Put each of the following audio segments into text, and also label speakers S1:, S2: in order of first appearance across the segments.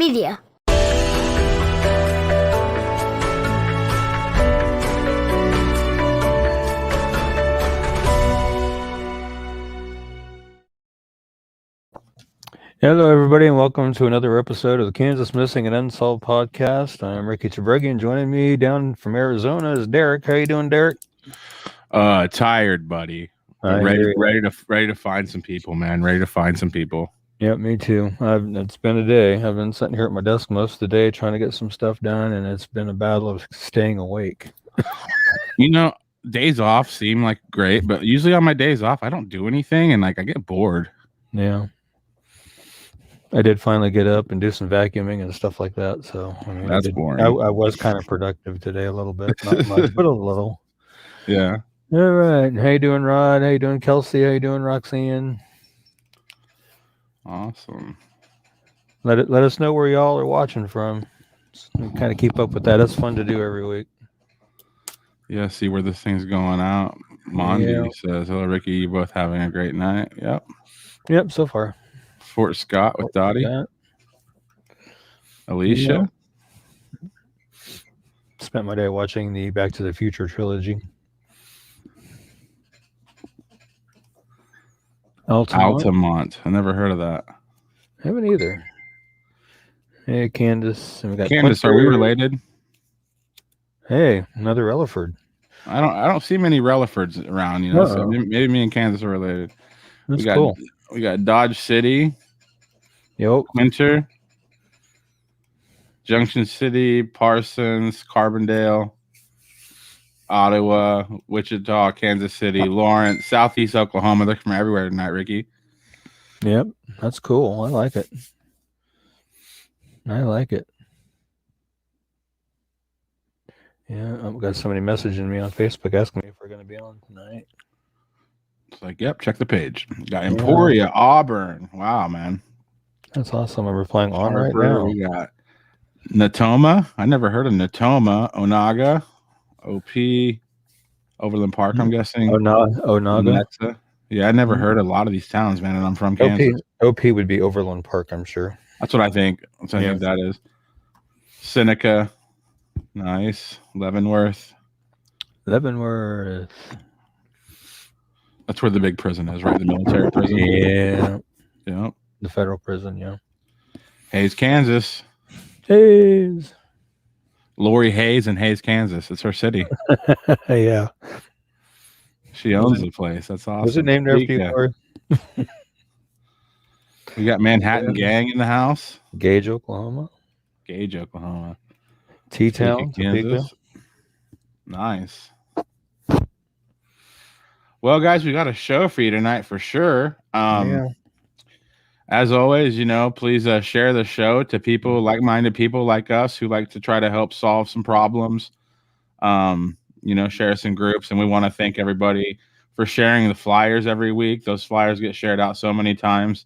S1: Media.
S2: Hello, everybody, and welcome to another episode of the Kansas Missing and Unsolved podcast. I'm Ricky Chabregi, and joining me down from Arizona is Derek. How you doing, Derek?
S3: Tired, buddy. But ready to find some people, man. Ready to find some people.
S2: Yep, me too. It's been a day. I've been sitting here at my desk most of the day trying to get some stuff done, and it's been a battle of staying awake.
S3: You know, days off seem like great, but usually on my days off, I don't do anything, and I get bored.
S2: Yeah. I did finally get up and do some vacuuming and stuff like that. So
S3: that's boring.
S2: I was kind of productive today, a little bit, not much, but a little.
S3: Yeah.
S2: All right. How you doing, Rod? How you doing, Kelsey? How you doing, Roxanne?
S3: Awesome.
S2: Let us know where y'all are watching from. Kind of keep up with that. It's fun to do every week.
S3: Yeah. See where this thing's going out. Mondi says, "Hello, Ricky. You both having a great night?"
S2: Yep. So far.
S3: Fort Scott with Dottie. Alicia.
S2: Yeah. Spent my day watching the Back to the Future trilogy.
S3: Altamont. I never heard of that.
S2: Haven't either. Hey, Candace. And we got
S3: Candace, are we related?
S2: Hey, another Relaford.
S3: I don't see many Relafords around, you know. So maybe me and Candace are related.
S2: That's cool.
S3: We got Dodge City.
S2: Yep.
S3: Winter. Junction City, Parsons, Carbondale, Ottawa, Wichita, Kansas City, Lawrence, Southeast Oklahoma. They're from everywhere tonight, Ricky.
S2: Yep. That's cool. I like it. Yeah, I've got somebody messaging me on Facebook asking me if we're going to be on tonight.
S3: It's like, yep, check the page. Got Emporia, Auburn. Wow, man.
S2: That's awesome. I'm replying on right now.
S3: We got Natoma. I never heard of Natoma. Onaga. OP. Overland Park, I'm guessing.
S2: Onaga.
S3: Yeah, I never heard of a lot of these towns, man, and I'm from Kansas.
S2: OP would be Overland Park, I'm sure.
S3: That's what I think. That's what I think that is. Seneca. Nice. Leavenworth.
S2: That's
S3: where the big prison is, right? The military prison.
S2: Yeah.
S3: Yep.
S2: The federal prison, yeah.
S3: Hayes, Kansas.
S2: Hayes.
S3: Lori Hayes in Hayes, Kansas. It's her city.
S2: Yeah.
S3: She owns the place. That's awesome.
S2: Was it named after you, Lori?
S3: We got Manhattan Gang in the house.
S2: Gage, Oklahoma. T-Town,
S3: Kansas. Nice. Well, guys, we got a show for you tonight for sure. As always, please share the show to people, like-minded people like us who like to try to help solve some problems. Share us in groups, and we want to thank everybody for sharing the flyers every week. Those flyers get shared out so many times.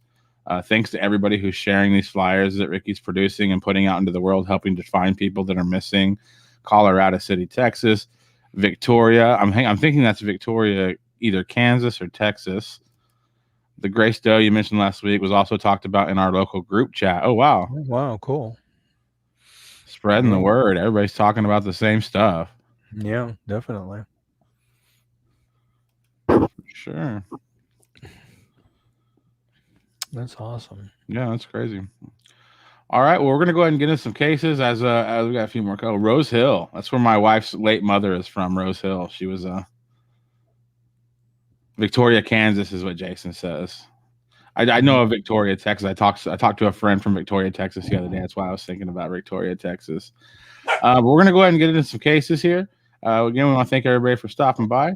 S3: Thanks to everybody who's sharing these flyers that Ricky's producing and putting out into the world, helping to find people that are missing. Colorado City, Texas, Victoria. I'm thinking that's Victoria, either Kansas or Texas. The Grace Doe you mentioned last week was also talked about in our local group chat. Oh, wow.
S2: Wow, cool.
S3: Spreading the word. Everybody's talking about the same stuff.
S2: Yeah, definitely.
S3: Sure.
S2: That's awesome.
S3: Yeah, that's crazy. All right, well, we're going to go ahead and get into some cases as we got a few more. Oh, Rose Hill. That's where my wife's late mother is from, Rose Hill. She was Victoria, Kansas is what Jason says. I know of Victoria, Texas. I talked to a friend from Victoria, Texas the other day. That's why I was thinking about Victoria, Texas. But we're going to go ahead and get into some cases here. Again, we want to thank everybody for stopping by.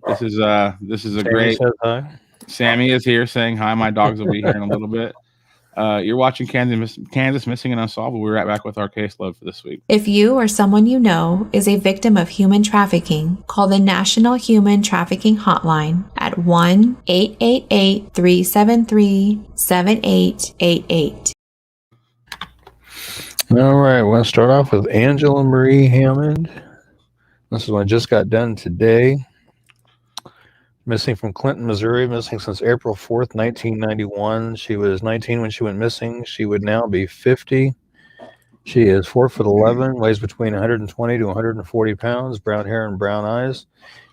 S3: This is a
S2: Sammy
S3: great.
S2: says hi.
S3: Sammy is here saying hi. My dogs will be here in a little bit. You're watching Kansas Missing and Unsolved. We'll be right back with our caseload for this week.
S4: If you or someone you know is a victim of human trafficking, call the National Human Trafficking Hotline at 1-888-373-7888.
S2: All right, we're going to start off with Angela Marie Hammond. This is one I just got done today. Missing from Clinton, Missouri, missing since April 4th, 1991. She was 19 when she went missing. She would now be 50. She is 4'11", weighs between 120 to 140 pounds, brown hair and brown eyes.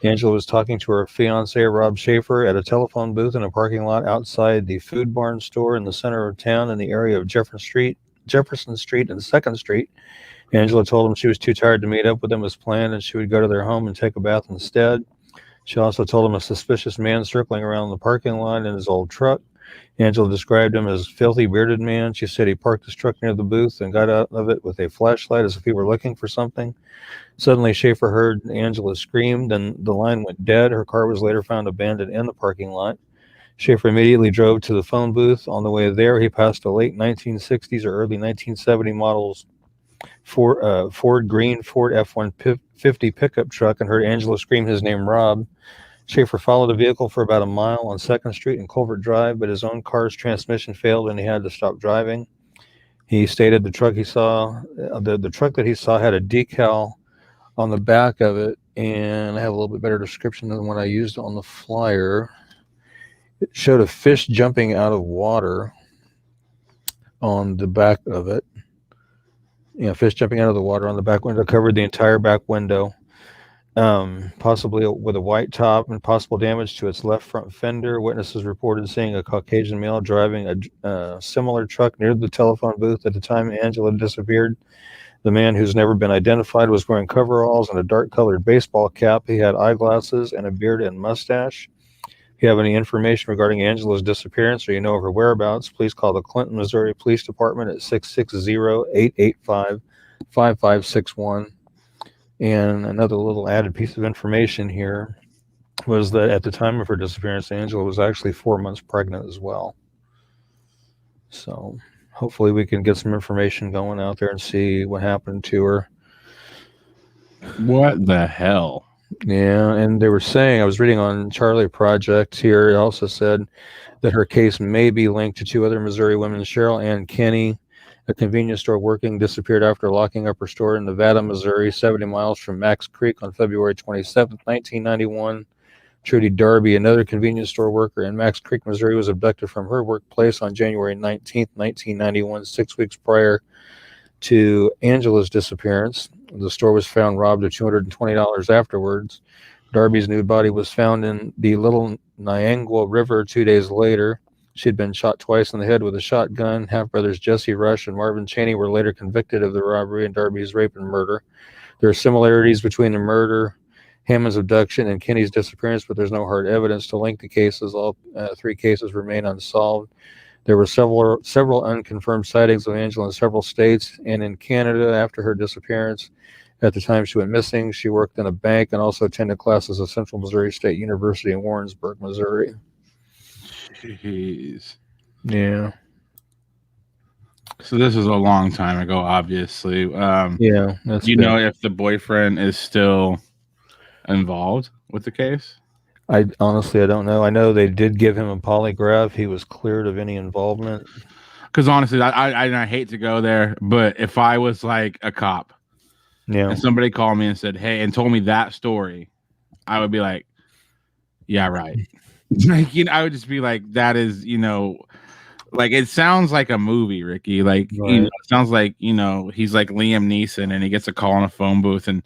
S2: Angela was talking to her fiance, Rob Schaefer, at a telephone booth in a parking lot outside the Food Barn store in the center of town in the area of Jefferson Street and 2nd Street. Angela told him she was too tired to meet up with them as planned and she would go to their home and take a bath instead. She also told him a suspicious man circling around the parking lot in his old truck. Angela described him as filthy bearded man. She said he parked his truck near the booth and got out of it with a flashlight as if he were looking for something. Suddenly, Schaefer heard Angela scream, then the line went dead. Her car was later found abandoned in the parking lot. Schaefer immediately drove to the phone booth. On the way there, he passed a late 1960s or early 1970 models Ford green Ford F-150 pickup truck and heard Angela scream his name, Rob. Schaefer followed the vehicle for about a mile on 2nd Street and Culvert Drive, but his own car's transmission failed and he had to stop driving. He stated the truck the truck that he saw had a decal on the back of it, and I have a little bit better description than what I used on the flyer. It showed a fish jumping out of water on the back of it. Fish jumping out of the water on the back window, covered the entire back window. Possibly with a white top and possible damage to its left front fender. Witnesses reported seeing a Caucasian male driving a similar truck near the telephone booth at the time Angela disappeared. The man, who's never been identified, was wearing coveralls and a dark-colored baseball cap. He had eyeglasses and a beard and mustache. If you have any information regarding Angela's disappearance or you know of her whereabouts, please call the Clinton, Missouri Police Department at 660-885-5561. And another little added piece of information here was that at the time of her disappearance, Angela was actually 4 months pregnant as well. So hopefully we can get some information going out there and see what happened to her.
S3: What the hell?
S2: Yeah, and they were saying, I was reading on Charlie Project here, it also said that her case may be linked to 2 other Missouri women, Cheryl Ann Kenny, a convenience store working, disappeared after locking up her store in Nevada, Missouri, 70 miles from Max Creek on February 27, 1991. Trudy Darby, another convenience store worker in Max Creek, Missouri, was abducted from her workplace on January 19, 1991, 6 weeks prior to Angela's disappearance. The store was found robbed of $220 afterwards. Darby's nude body was found in the Little Niangua River 2 days later. She had been shot twice in the head with a shotgun. Half-brothers Jesse Rush and Marvin Chaney were later convicted of the robbery and Darby's rape and murder. There are similarities between the murder, Hammond's abduction, and Kenny's disappearance, but there's no hard evidence to link the cases. All 3 cases remain unsolved. There were several unconfirmed sightings of Angela in several states and in Canada after her disappearance. At the time she went missing, she worked in a bank and also attended classes at Central Missouri State University in Warrensburg, Missouri.
S3: Jeez.
S2: Yeah.
S3: So this is a long time ago, obviously.
S2: Yeah.
S3: Do you know if the boyfriend is still involved with the case?
S2: I honestly don't know. I know they did give him a polygraph. He was cleared of any involvement.
S3: Because honestly, I hate to go there, but if I was like a cop, and somebody called me and said, "Hey," and told me that story, I would be like, "Yeah, right." Like, I would just be like, "That is, like it sounds like a movie, Ricky. Like,
S2: right.
S3: It sounds like he's like Liam Neeson, and he gets a call in a phone booth, and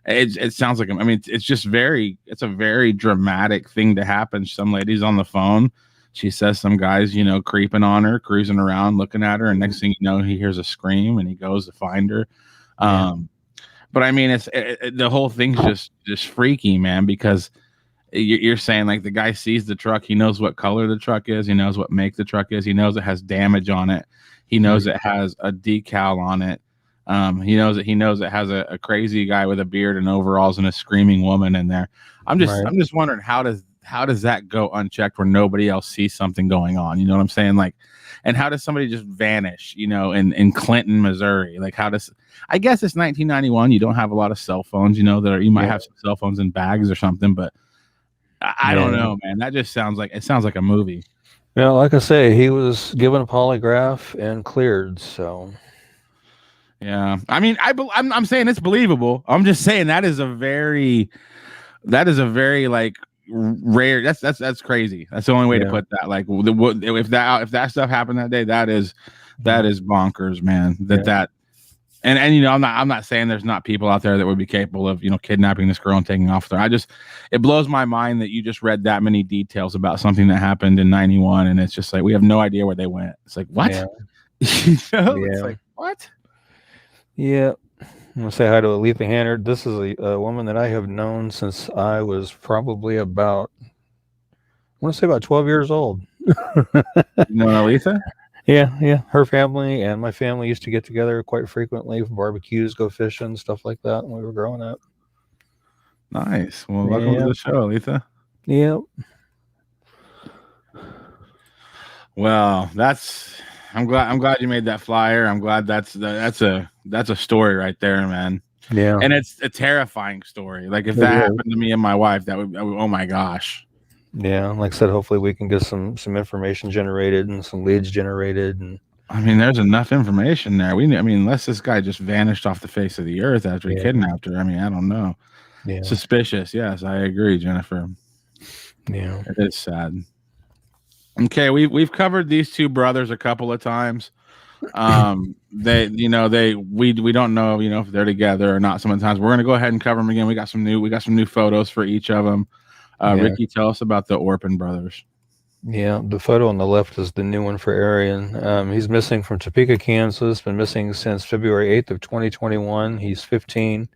S3: it sounds like him. I mean, it's a very dramatic thing to happen. Some lady's on the phone. She says some guy's, creeping on her, cruising around, looking at her, and next thing you know, he hears a scream, and he goes to find her. But I mean, the whole thing's just freaky, man, because you're saying like the guy sees the truck, he knows what color the truck is, he knows what make the truck is, he knows it has damage on it, he knows it has a decal on it, he knows it has a crazy guy with a beard and overalls and a screaming woman in there. I'm just wondering how does that go unchecked where nobody else sees something going on? You know what I'm saying? Like, and how does somebody just vanish, in Clinton, Missouri? Like, I guess it's 1991. You don't have a lot of cell phones, you might have some cell phones in bags or something, but I don't know, man. That just sounds like a movie.
S2: Yeah, like I say, he was given a polygraph and cleared. So,
S3: yeah. I mean, I'm saying it's believable. I'm just saying that is a very like rare. That's crazy. That's the only way to put that. Like, if that stuff happened that day, that is bonkers, man. And you know, I'm not saying there's not people out there that would be capable of, you know, kidnapping this girl and taking off with her. It blows my mind that you just read that many details about something that happened in 91, and it's just like we have no idea where they went. It's like, what?
S2: Yeah.
S3: You know? It's like, what?
S2: Yeah. I'm gonna say hi to Olathe Hannard. This is a woman that I have known since I was probably about, I want to say about 12 years old.
S3: You know Olathe?
S2: Yeah. Her family and my family used to get together quite frequently for barbecues, go fishing, stuff like that when we were growing up.
S3: Nice. Well, welcome to the show, Olathe.
S2: Yep.
S3: Well, I'm glad you made that flyer. I'm glad that's a story right there, man.
S2: Yeah.
S3: And it's a terrifying story. Like if that happened to me and my wife, that would, oh my gosh.
S2: Yeah, like I said, hopefully we can get some information generated and some leads generated. And
S3: I mean, there's enough information there. Unless this guy just vanished off the face of the earth after he kidnapped her. I mean, I don't know.
S2: Yeah.
S3: Suspicious. Yes, I agree, Jennifer.
S2: Yeah,
S3: it is sad. Okay, we've covered these two brothers a couple of times. We don't know, you know, if they're together or not. Sometimes we're gonna go ahead and cover them again. We got some new photos for each of them. Ricky, tell us about the Orpin brothers.
S2: Yeah, the photo on the left is the new one for Arian. He's missing from Topeka, Kansas. Been missing since February 8th of 2021. He's 15.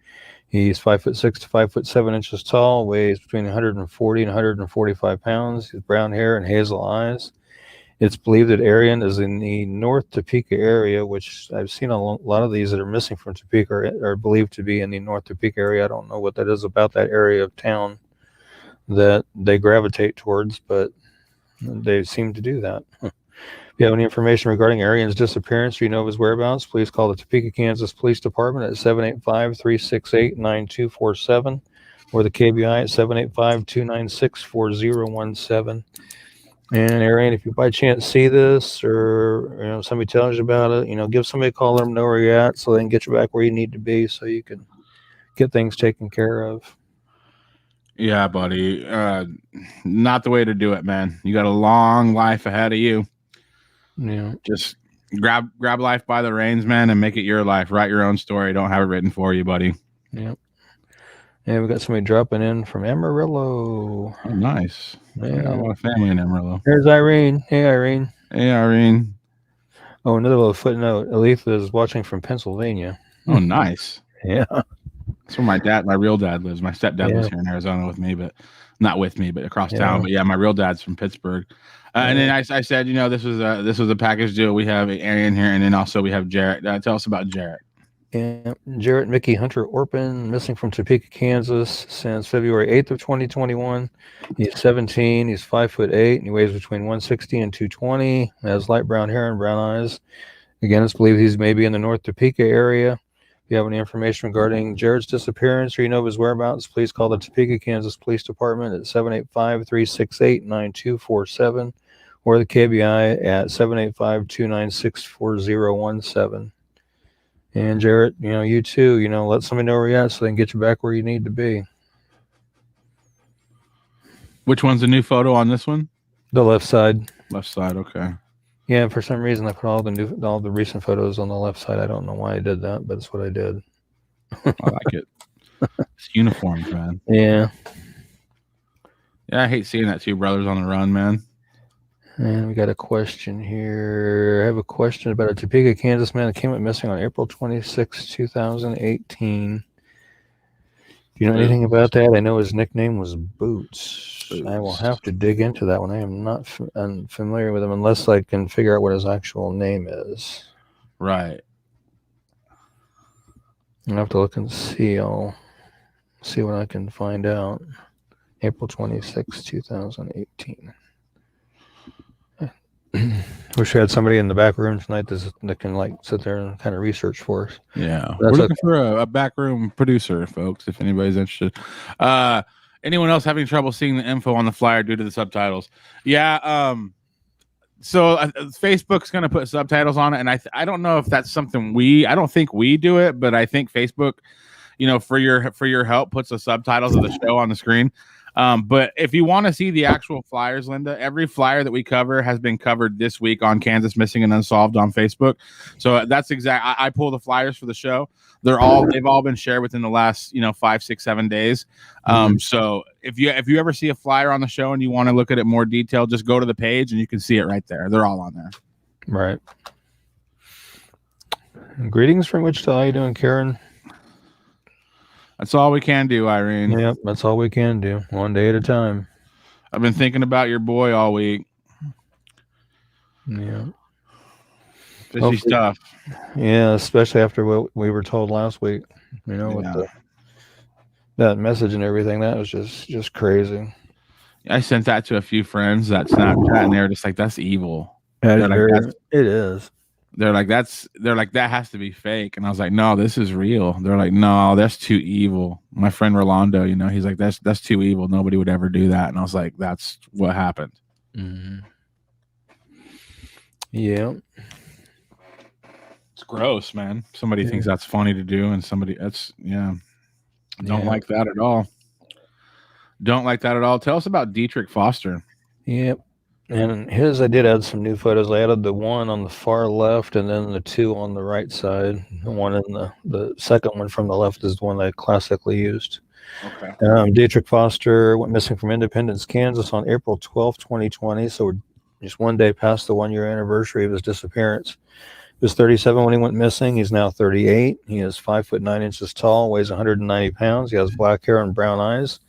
S2: He's 5'6" to 5'7" tall. Weighs between 140 and 145 pounds. He's brown hair and hazel eyes. It's believed that Arian is in the North Topeka area, which I've seen a lot of these that are missing from Topeka are believed to be in the North Topeka area. I don't know what that is about that area of town that they gravitate towards, but they seem to do that. If you have any information regarding Arian's disappearance or you know of his whereabouts, please call the Topeka, Kansas Police Department at 785-368-9247 or the KBI at 785-296-4017. And Arian, if you by chance see this or you know somebody tells you about it, you know, give somebody a call, let them know where you're at so they can get you back where you need to be so you can get things taken care of.
S3: Yeah, buddy. Not the way to do it, man. You got a long life ahead of you.
S2: Yeah.
S3: Just grab life by the reins, man, and make it your life. Write your own story. Don't have it written for you, buddy.
S2: Yep. And we got somebody dropping in from Amarillo.
S3: Oh, nice.
S2: Yeah.
S3: I got a lot of family in Amarillo.
S2: There's Irene. Hey, Irene.
S3: Hey, Irene.
S2: Oh, another little footnote. Olathe is watching from Pennsylvania.
S3: Oh, nice.
S2: Yeah.
S3: That's where my real dad lives. My stepdad lives here in Arizona with me, but not with me, but across town. But yeah, my real dad's from Pittsburgh. And then I said, you know, this was a package deal. We have Arian here, and then also we have Jarrett. Tell us about Jarrett.
S2: Yeah, Jarrett Mickey Hunter Orpin, missing from Topeka, Kansas since February 8th of 2021. He's 17. He's 5'8", and he weighs between 160 and 220. Has light brown hair and brown eyes. Again, it's believed he's maybe in the North Topeka area. If you have any information regarding Jarrett's disappearance or you know of his whereabouts, please call the Topeka, Kansas Police Department at 785-368-9247 or the KBI at 785-296-4017. And Jarrett, you know, you too, you know, let somebody know where you're at so they can get you back where you need to be.
S3: Which one's the new photo on this one?
S2: The left side.
S3: Left side, okay.
S2: Yeah, for some reason I put all the recent photos on the left side. I don't know why I did that, but it's what I did.
S3: I like it. It's uniforms, man.
S2: Yeah.
S3: Yeah, I hate seeing that two brothers on the run, man.
S2: And we got a question here. I have a question about a Topeka, Kansas man that came up missing on April 26, 2018. Do you know anything about that? I know his nickname was Boots. I will have to dig into that one. I am not familiar with him unless I can figure out what his actual name is.
S3: Right.
S2: I'll have to look and see. I'll see what I can find out. April 26, 2018. Wish we had somebody in the back room tonight that can like sit there and kind of research for us.
S3: Yeah, we're looking for a back room producer, folks. If anybody's interested. Anyone else having trouble seeing the info on the flyer due to the subtitles? Yeah. So Facebook's going to put subtitles on it, and I don't know if that's something I don't think we do it, but I think Facebook, you know, for your help, puts the subtitles of the show on the screen. But if you want to see the actual flyers, Linda, every flyer that we cover has been covered this week on Kansas Missing and Unsolved on Facebook. So that's exact. I pull the flyers for the show. They've all been shared within the last 5, 6, 7 days. So if you ever see a flyer on the show and you want to look at it more detailed, just go to the page and you can see it right there. They're all on there.
S2: Right. Greetings from Wichita. How you doing, Karen?
S3: That's all we can do, Irene.
S2: Yep, that's all we can do. One day at a time.
S3: I've been thinking about your boy all week.
S2: Yeah.
S3: Fishy stuff.
S2: Yeah, especially after what we were told last week. With that message and everything. That was just crazy.
S3: I sent that to a few friends that Snapchat, and they were just like, "That's evil."
S2: It is.
S3: They're like, that has to be fake. And I was like, no, this is real. They're like, no, that's too evil. My friend Rolando, he's like, that's too evil. Nobody would ever do that. And I was like, that's what happened.
S2: Mm-hmm. Yeah.
S3: It's gross, man. Somebody thinks that's funny to do. And somebody don't like that at all. Don't like that at all. Tell us about Dietrich Foster.
S2: Yep. And I did add some new photos. I added the one on the far left and then the two on the right side. The one in the second one from the left is the one I classically used.
S3: Okay.
S2: Dietrich Foster went missing from Independence, Kansas on April 12th, 2020. So we're just one day past the 1 year anniversary of his disappearance. He was 37 when he went missing. He's now 38. He is 5'9" tall, weighs 190 pounds. He has black hair and brown eyes.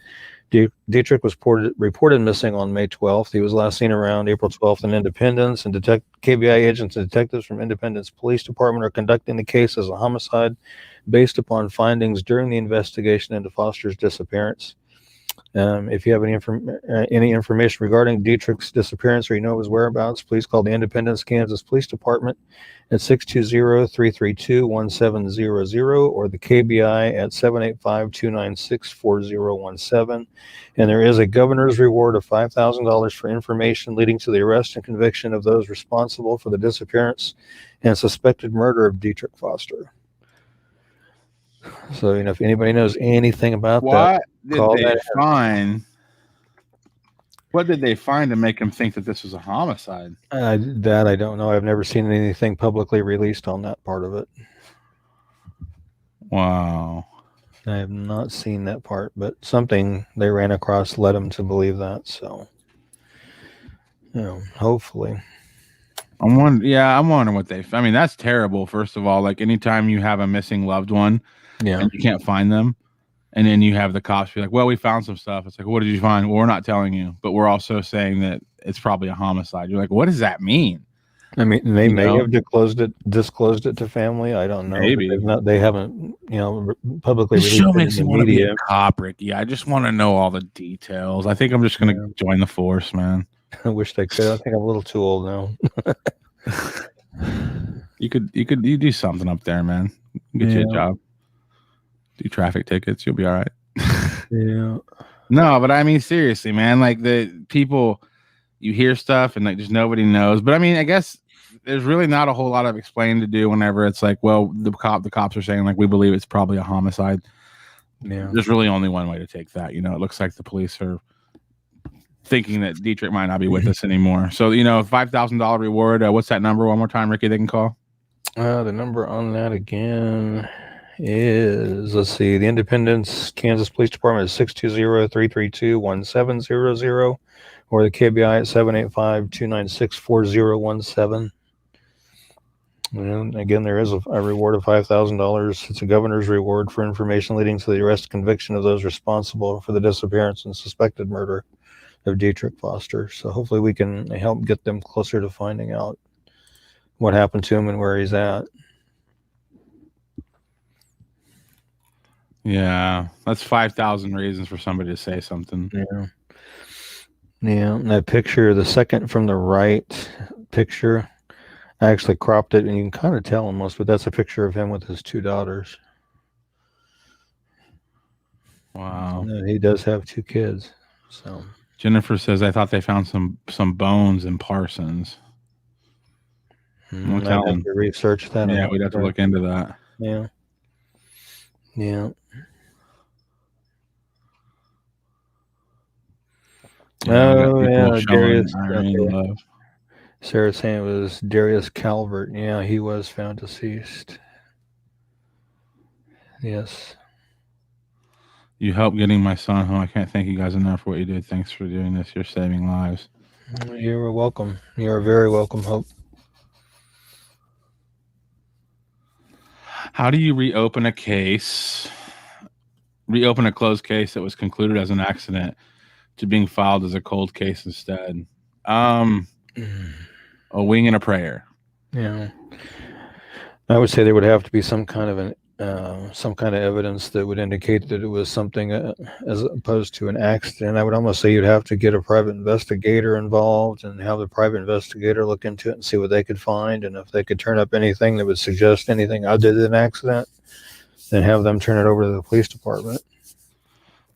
S2: Dietrich was reported missing on May 12th. He was last seen around April 12th in Independence, and KBI agents and detectives from Independence Police Department are conducting the case as a homicide based upon findings during the investigation into Foster's disappearance. If you have any information regarding Dietrich's disappearance or you know his whereabouts, please call the Independence, Kansas Police Department at 620-332-1700 or the KBI at 785-296-4017. And there is a governor's reward of $5,000 for information leading to the arrest and conviction of those responsible for the disappearance and suspected murder of Dietrich Foster. So, if anybody knows anything about that,
S3: what did they find to make him think that this was a homicide?
S2: I don't know. I've never seen anything publicly released on that part of it.
S3: Wow.
S2: I have not seen that part, but something they ran across led them to believe that. So, hopefully.
S3: I'm wondering what that's terrible. First of all, like anytime you have a missing loved one and you can't find them, and then you have the cops be like, well, we found some stuff. It's like, what did you find? Well, we're not telling you, but we're also saying that it's probably a homicide. You're like, what does that mean?
S2: I mean, they may have disclosed it to family. I don't know.
S3: Maybe
S2: they haven't, publicly released
S3: it.
S2: Makes me want to be
S3: a cop, Ricky. I just want to know all the details. I think I'm just going to join the force, man.
S2: I wish they could. I think I'm a little too old now.
S3: You do something up there, man. Get you a job. Do traffic tickets. You'll be all right.
S2: Yeah.
S3: No, but I mean, seriously, man, like the people, you hear stuff and like just nobody knows. But I mean, I guess there's really not a whole lot of explaining to do whenever it's like, well, the cops are saying like, we believe it's probably a homicide.
S2: Yeah.
S3: There's really only one way to take that. It looks like the police are thinking that Dietrich might not be with us anymore. So, $5,000 reward. What's that number? One more time, Ricky, they can call.
S2: The number on that again is, let's see, the Independence, Kansas Police Department is 620-332-1700 or the KBI at 785-296-4017. And again, there is a reward of $5,000. It's a governor's reward for information leading to the arrest and conviction of those responsible for the disappearance and suspected murder of Dietrich Foster. So hopefully we can help get them closer to finding out what happened to him and where he's at.
S3: Yeah, that's 5,000 reasons for somebody to say something.
S2: Yeah. And that picture, the second from the right picture, I actually cropped it, and you can kind of tell almost, but that's a picture of him with his two daughters.
S3: Wow.
S2: And he does have two kids. So
S3: Jennifer says, I thought they found some bones in Parsons.
S2: I'll have to research that.
S3: Yeah, we'd have to look into that.
S2: Yeah.
S3: that people
S2: yeah,
S3: showing
S2: Darius.
S3: Irene
S2: Okay.
S3: love.
S2: Sarah's saying it was Darius Calvert. Yeah, he was found deceased. Yes.
S3: You helped getting my son home. I can't thank you guys enough for what you did. Thanks for doing this. You're saving lives.
S2: You are welcome. You are very welcome, Hope.
S3: How do you reopen a case? Reopen a closed case that was concluded as an accident to being filed as a cold case instead. A wing and a prayer.
S2: Yeah. I would say there would have to be some kind of some kind of evidence that would indicate that it was something as opposed to an accident. I would almost say you'd have to get a private investigator involved and have the private investigator look into it and see what they could find. And if they could turn up anything that would suggest anything other than an accident, then have them turn it over to the police department.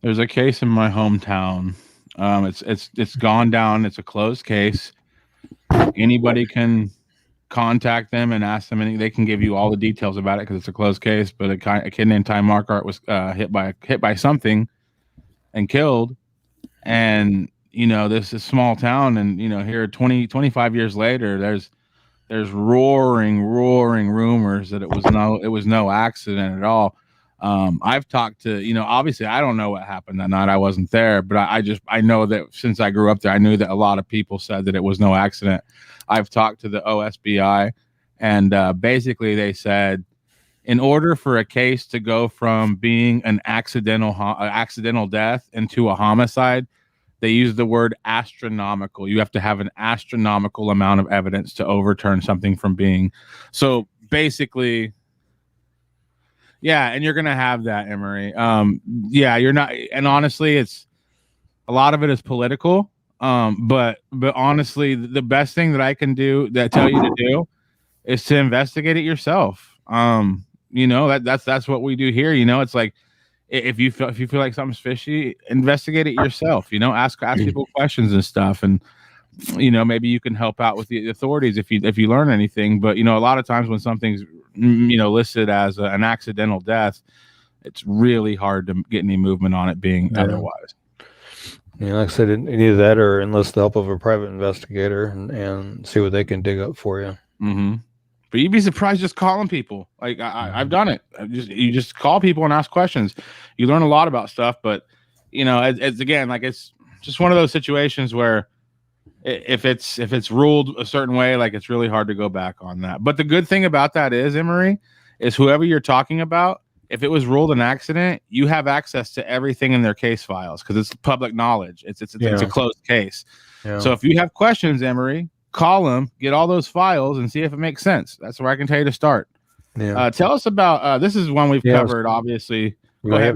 S3: There's a case in my hometown. It's gone down. It's a closed case. Anybody can contact them and ask them anything. They can give you all the details about it because it's a closed case. But a kid named Ty Markart was hit by something and killed. And this is a small town, and here 25 years later, there's roaring rumors that it was no accident at all. I've talked to, obviously I don't know what happened that night. I wasn't there, but I know that since I grew up there, I knew that a lot of people said that it was no accident. I've talked to the OSBI, and basically they said, in order for a case to go from being an accidental death into a homicide, they use the word astronomical. You have to have an astronomical amount of evidence to overturn something from being. So basically, yeah, and you're gonna have that, Emery. Yeah, you're not, and honestly, it's a lot of it is political. But honestly, the best thing that I can do that tell you to do is to investigate it yourself. That's what we do here. It's like if you feel like something's fishy, investigate it yourself. Ask people questions and stuff, and maybe you can help out with the authorities if you learn anything. But a lot of times when something's listed as an accidental death, it's really hard to get any movement on it being otherwise.
S2: Yeah, like I said, either that or enlist the help of a private investigator and see what they can dig up for you.
S3: Mm-hmm. But you'd be surprised just calling people. Like I've done it. You just call people and ask questions. You learn a lot about stuff. But it's again, like it's just one of those situations where if it's ruled a certain way, like it's really hard to go back on that. But the good thing about that is, Emery, is whoever you're talking about, if it was ruled an accident, you have access to everything in their case files because it's public knowledge. It's a closed case. Yeah. So if you have questions, Emery, call them, get all those files, and see if it makes sense. That's where I can tell you to start. Yeah. Tell us about this is one we've covered, obviously. Go ahead.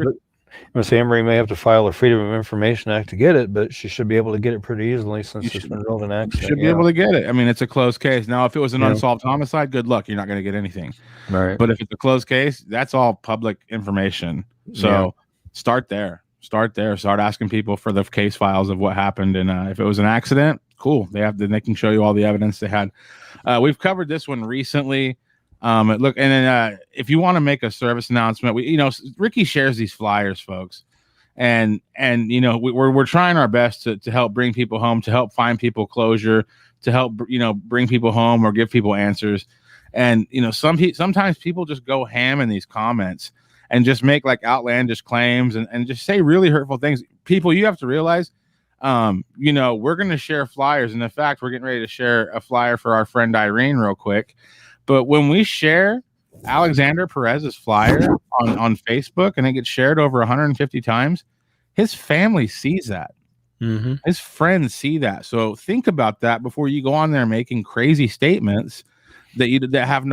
S2: I'm saying Emery may have to file a Freedom of Information Act to get it, but she should be able to get it pretty easily since it's been ruled an accident.
S3: You should be able to get it. I mean, it's a closed case. Now, if it was an unsolved homicide, good luck. You're not going to get anything.
S2: Right.
S3: But if it's a closed case, that's all public information. So start there. Start asking people for the case files of what happened. And if it was an accident, cool. They can show you all the evidence they had. We've covered this one recently. Look, and then if you want to make a service announcement, Ricky shares these flyers, folks, and we're trying our best to help bring people home, to help find people closure, to help bring people home or give people answers. And sometimes people just go ham in these comments and just make like outlandish claims and just say really hurtful things. People, you have to realize, we're going to share flyers, and in fact, we're getting ready to share a flyer for our friend Irene real quick. But when we share Alexander Perez's flyer on Facebook and it gets shared over 150 times, his family sees that. Mm-hmm. His friends see that. So think about that before you go on there making crazy statements that have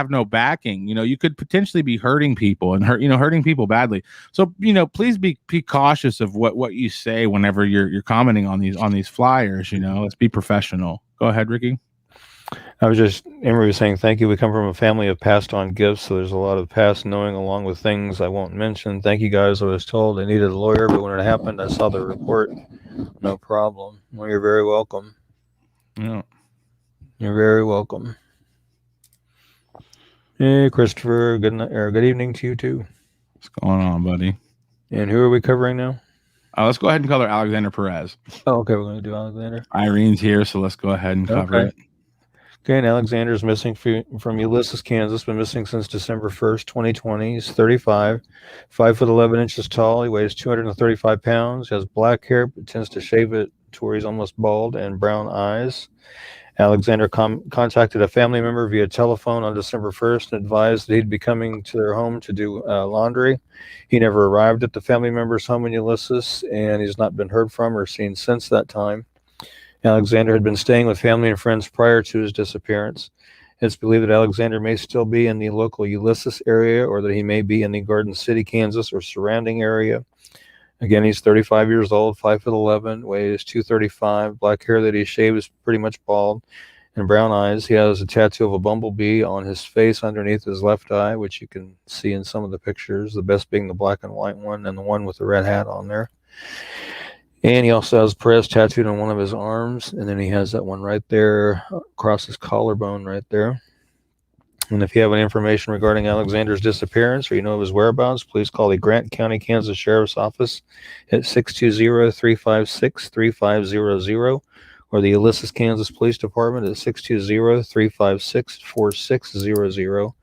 S3: no backing. You could potentially be hurting people and hurting people badly. So please be cautious of what you say whenever you're commenting on these flyers. Let's be professional. Go ahead, Ricky.
S2: Emery was saying, thank you. We come from a family of passed on gifts, so there's a lot of past knowing along with things I won't mention. Thank you guys. I was told I needed a lawyer, but when it happened, I saw the report. No problem. Well, you're very welcome.
S3: Yeah.
S2: You're very welcome. Hey, Christopher. Good night, or good evening to you too.
S3: What's going on, buddy?
S2: And who are we covering now?
S3: Let's go ahead and color Alexander Perez.
S2: Oh, okay, we're going to do Alexander.
S3: Irene's here, so let's go ahead and cover it.
S2: Okay, and Alexander's missing from Ulysses, Kansas. Been missing since December 1st, 2020. He's 35, 5'11" tall. He weighs 235 pounds. He has black hair, but tends to shave it to where he's almost bald, and brown eyes. Alexander contacted a family member via telephone on December 1st and advised that he'd be coming to their home to do laundry. He never arrived at the family member's home in Ulysses, and he's not been heard from or seen since that time. Alexander had been staying with family and friends prior to his disappearance. It's believed that Alexander may still be in the local Ulysses area, or that he may be in the Garden City, Kansas, or surrounding area. Again, he's 35 years old, 5'11", weighs 235, black hair that he shaved is pretty much bald, and brown eyes. He has a tattoo of a bumblebee on his face underneath his left eye, which you can see in some of the pictures, the best being the black and white one and the one with the red hat on there. And he also has Perez tattooed on one of his arms, and then he has that one right there across his collarbone right there. And if you have any information regarding Alexander's disappearance or you know of his whereabouts, please call the Grant County, Kansas Sheriff's Office at 620-356-3500 or the Ulysses, Kansas Police Department at 620-356-4600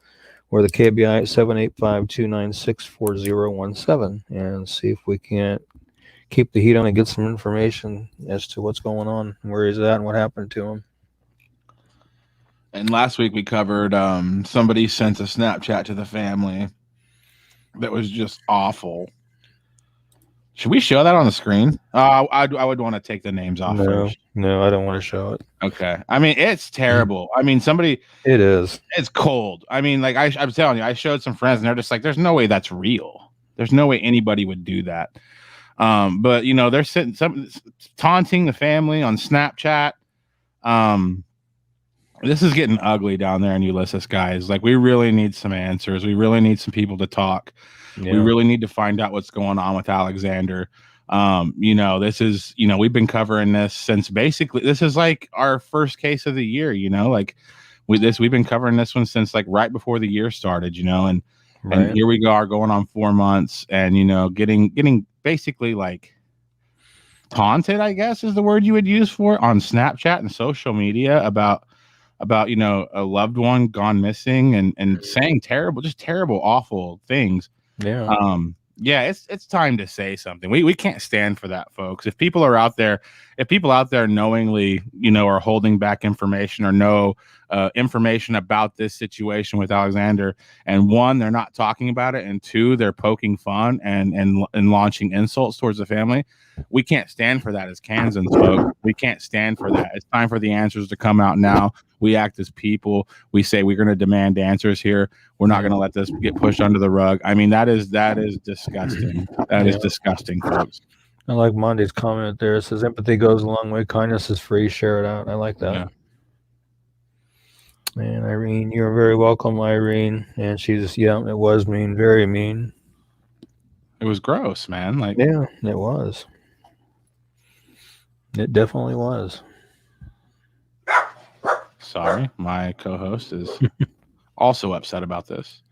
S2: or the KBI at 785-296-4017 and see if we can't keep the heat on and get some information as to what's going on, where he's at, and what happened to him.
S3: And last week we covered somebody sent a Snapchat to the family that was just awful. Should we show that on the screen? I would want to take the names off first.
S2: No, I don't want to show it.
S3: Okay. I mean, it's terrible. I mean,
S2: It is.
S3: It's cold. I mean, like I'm telling you, I showed some friends and they're just like, there's no way that's real. There's no way anybody would do that. But you know, they're sitting taunting the family on Snapchat. This is getting ugly down there in Ulysses, guys. Like, we really need some answers. We really need some people to talk. Yeah. We really need to find out what's going on with Alexander. You know, this is, you know, we've been covering this since basically this is like our first case of the year, you know, like we've been covering this one since like right before the year started, you know, and here we are going on 4 months and, you know, getting basically like taunted, I guess is the word you would use for it, on Snapchat and social media about, you know, a loved one gone missing and saying terrible, awful things.
S2: Yeah.
S3: Yeah, it's time to say something. We can't stand for that, folks. If people out there knowingly, you know, are holding back information or know information about this situation with Alexander, and one, they're not talking about it, and two, they're poking fun and launching insults towards the family, we can't stand for that as Kansans, folks. We can't stand for that. It's time for the answers to come out now. We act as people. We say we're going to demand answers here. We're not going to let this get pushed under the rug. I mean, that is disgusting. That is disgusting, folks.
S2: I like Monty's comment there. It says empathy goes a long way. Kindness is free. Share it out. I like that. Yeah. And Irene, you're very welcome, Irene. And she's, it was mean, very mean.
S3: It was gross, man. Like,
S2: yeah, it was. It definitely was.
S3: Sorry, my co-host is also upset about this.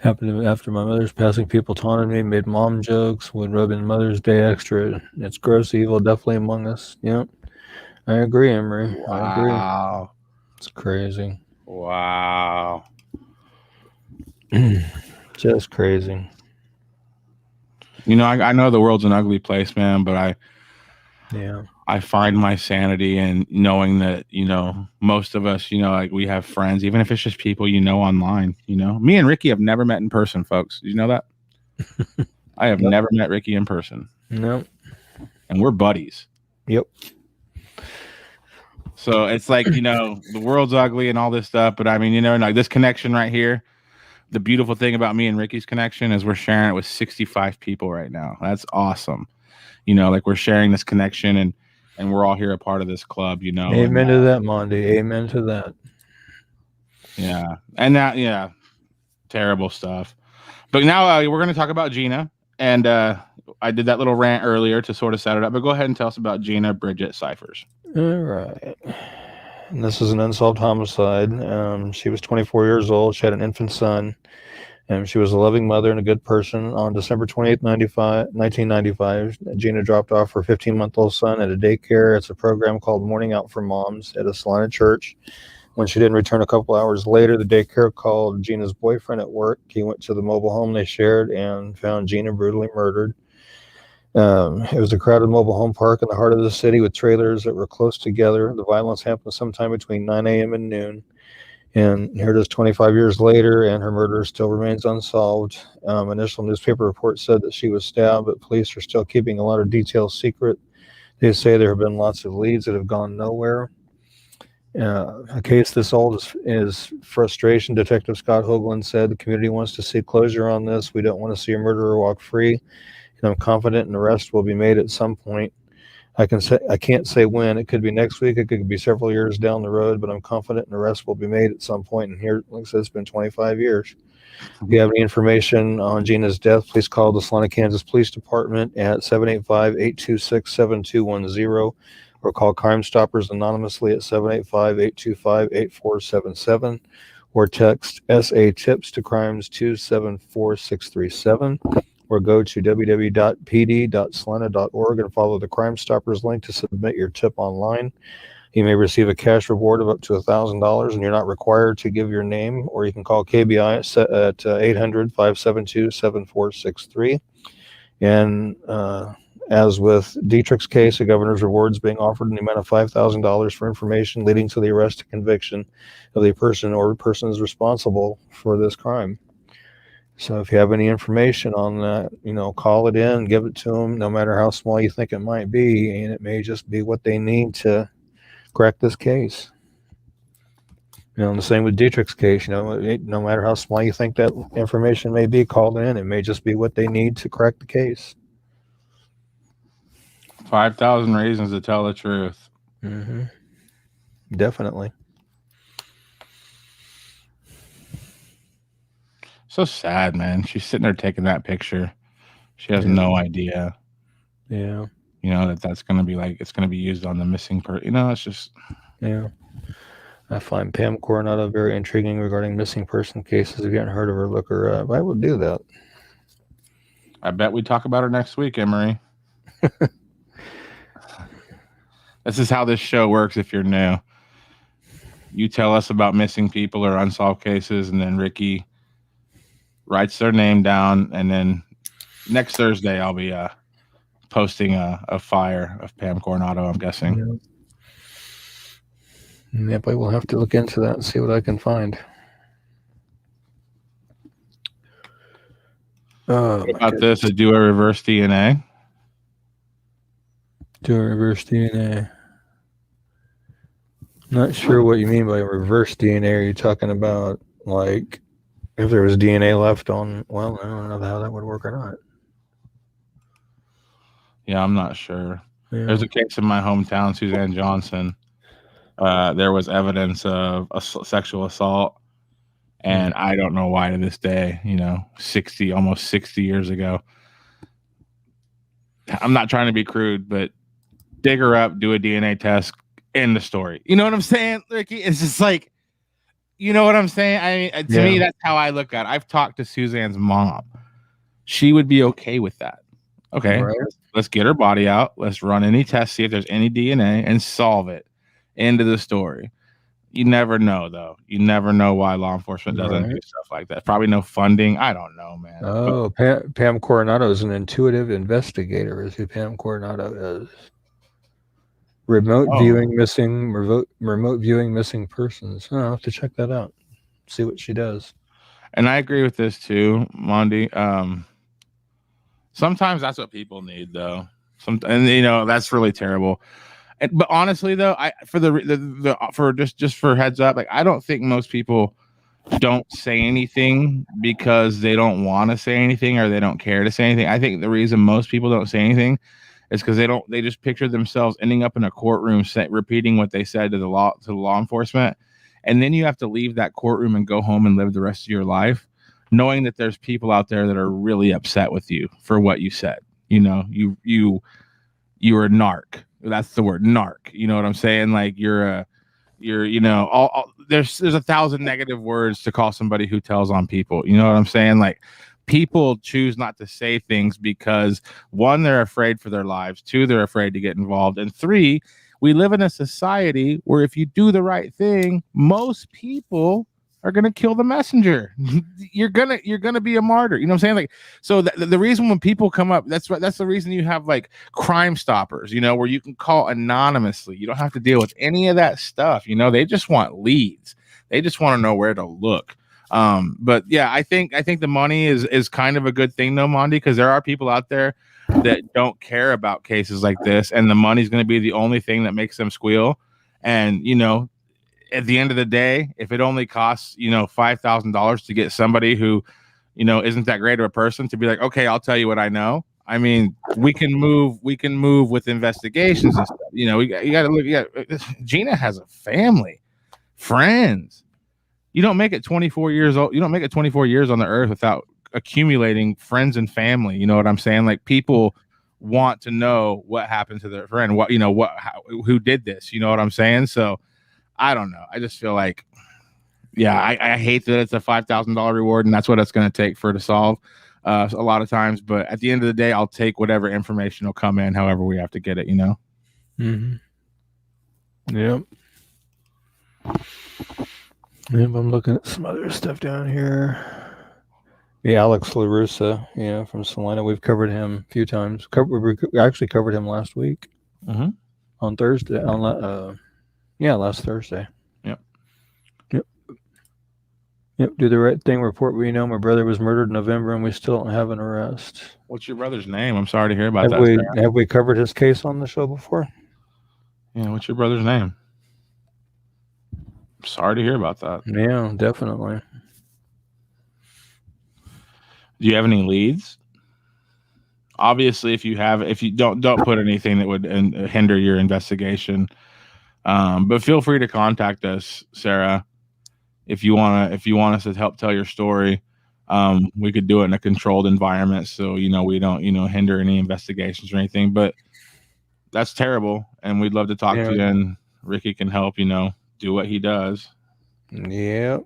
S2: Happened after my mother's passing, people taunted me, made mom jokes, would rub in Mother's Day extra. It's gross evil, definitely among us. Yep. I agree, Emery.
S3: Wow.
S2: I agree. It's crazy.
S3: Wow.
S2: Just crazy.
S3: You know, I know the world's an ugly place, man, but I find my sanity in knowing that, you know, most of us, you know, like we have friends, even if it's just people, you know, online, you know. Me and Ricky have never met in person, folks. Did you know that? I have never met Ricky in person.
S2: No.
S3: And we're buddies.
S2: Yep.
S3: So it's like, you know, the world's ugly and all this stuff. But I mean, you know, like this connection right here, the beautiful thing about me and Ricky's connection is we're sharing it with 65 people right now. That's awesome. You know, like we're sharing this connection and we're all here a part of this club, you know.
S2: Amen to that, Monty. Amen to that.
S3: Yeah. And that, terrible stuff. But now we're going to talk about Gina. And I did that little rant earlier to sort of set it up. But go ahead and tell us about Gina Bridget Cyphers.
S2: All right. And this is an unsolved homicide. She was 24 years old. She had an infant son. And she was a loving mother and a good person. On December 28th, 1995, Gina dropped off her 15-month-old son at a daycare. It's a program called Morning Out for Moms at a Salina church. When she didn't return a couple hours later, the daycare called Gina's boyfriend at work. He went to the mobile home they shared and found Gina brutally murdered. It was a crowded mobile home park in the heart of the city with trailers that were close together. The violence happened sometime between 9 a.m. and noon. And here it is 25 years later, and her murder still remains unsolved. Initial newspaper reports said that she was stabbed, but police are still keeping a lot of details secret. They say there have been lots of leads that have gone nowhere. A case this old is frustration. Detective Scott Hoagland said the community wants to see closure on this. We don't want to see a murderer walk free, and I'm confident an arrest will be made at some point. I can't say when. It could be next week. It could be several years down the road, but I'm confident an arrest will be made at some point. And here, like I said, it's been 25 years. If you have any information on Gina's death, please call the Salina, Kansas Police Department at 785-826-7210 or call Crime Stoppers anonymously at 785-825-8477 or text SA TIPS to crimes 274637. Or go to www.pd.salina.org and follow the Crime Stoppers link to submit your tip online. You may receive a cash reward of up to $1,000, and you're not required to give your name, or you can call KBI at 800-572-7463. And as with Dietrich's case, a governor's reward is being offered in the amount of $5,000 for information leading to the arrest and conviction of the person or persons responsible for this crime. So if you have any information on that, call it in, give it to them, no matter how small you think it might be, and it may just be what they need to crack this case. The same with Dietrich's case, no matter how small you think that information may be, call it in. It may just be what they need to crack the case.
S3: 5,000 reasons to tell the truth.
S2: Mm-hmm. Definitely.
S3: So sad, man. She's sitting there taking that picture. She has no idea.
S2: Yeah.
S3: That's going to be it's going to be used on the missing person. It's just.
S2: Yeah. I find Pam Coronado very intriguing regarding missing person cases. If you haven't heard of her, look her up. I will do that.
S3: I bet we talk about her next week, Emery. This is how this show works if you're new. You tell us about missing people or unsolved cases, and then Ricky writes their name down, and then next Thursday I'll be posting a fire of Pam Coronado, I'm guessing.
S2: Yep, I will have to look into that and see what I can find.
S3: What about this? Do a reverse DNA?
S2: Do a reverse DNA. Not sure what you mean by reverse DNA. Are you talking about if there was DNA left on? Well, I don't know how that would work or not.
S3: Yeah, I'm not sure.
S2: Yeah.
S3: There's a case in my hometown, Suzanne Johnson. There was evidence of a sexual assault, and I don't know why to this day, almost 60 years ago. I'm not trying to be crude, but dig her up, do a DNA test, end the story. You know what I'm saying, Ricky? It's just you know what I'm saying? I mean, to me, that's how I look at it. I've talked to Suzanne's mom. She would be okay with that. Okay, right. Let's get her body out. Let's run any tests, see if there's any DNA, and solve it. End of the story. You never know, though. You never know why law enforcement doesn't do stuff like that. Probably no funding. I don't know, man.
S2: Oh, Pam Coronado is an intuitive investigator, is who Pam Coronado is. Remote viewing missing persons. I'll have to check that out. See what she does.
S3: And I agree with this too, Mondi. Sometimes that's what people need, though. That's really terrible. But honestly, though, just for heads up, I don't think most people don't say anything because they don't want to say anything or they don't care to say anything. I think the reason most people don't say anything is because they just picture themselves ending up in a courtroom repeating what they said to the law enforcement, and then you have to leave that courtroom and go home and live the rest of your life knowing that there's people out there that are really upset with you for what you said. You were a narc. That's the word, narc. You know what I'm saying? You're You're, there's 1,000 negative words to call somebody who tells on people. You know what I'm saying? Like, people choose not to say things because, one, they're afraid for their lives. Two, they're afraid to get involved. And three, we live in a society where if you do the right thing, most people are gonna kill the messenger. you're gonna be a martyr. You know what I'm saying? Like, so the reason when people come up, that's the reason you have like Crime Stoppers, where you can call anonymously. You don't have to deal with any of that stuff. They just want leads. They just want to know where to look. But yeah, I think the money is kind of a good thing though, Mondi, because there are people out there that don't care about cases like this, and the money's going to be the only thing that makes them squeal. And at the end of the day, if it only costs $5,000 to get somebody who isn't that great of a person to be like, okay, I'll tell you what I know. I mean, we can move with investigations and stuff. You got to look. Gina has a family, friends. You don't make it 24 years old. You don't make it 24 years on the earth without accumulating friends and family. You know what I'm saying? Like, people want to know what happened to their friend, who did this. You know what I'm saying? So I don't know. I just feel like, yeah, I hate that it's a $5,000 reward and that's what it's going to take for it to solve a lot of times. But at the end of the day, I'll take whatever information will come in, however we have to get it,
S2: Mm-hmm. Yep. Yep, I'm looking at some other stuff down here. Yeah, Alex LaRussa, from Salina. We've covered him a few times. We actually covered him last week on Thursday. Last Thursday. Yep. Do the right thing. Report what we know. My brother was murdered in November, and we still don't have an arrest.
S3: What's your brother's name? I'm sorry to hear about that.
S2: Have we covered his case on the show before?
S3: Yeah. What's your brother's name? Sorry to hear about that.
S2: Yeah, definitely.
S3: Do you have any leads? Obviously, if you don't put anything that would hinder your investigation. But feel free to contact us, Sarah, if you want us to help tell your story. We could do it in a controlled environment, so we don't hinder any investigations or anything. But that's terrible, and we'd love to talk to you. And Ricky can help. Do what he does.
S2: Yeah.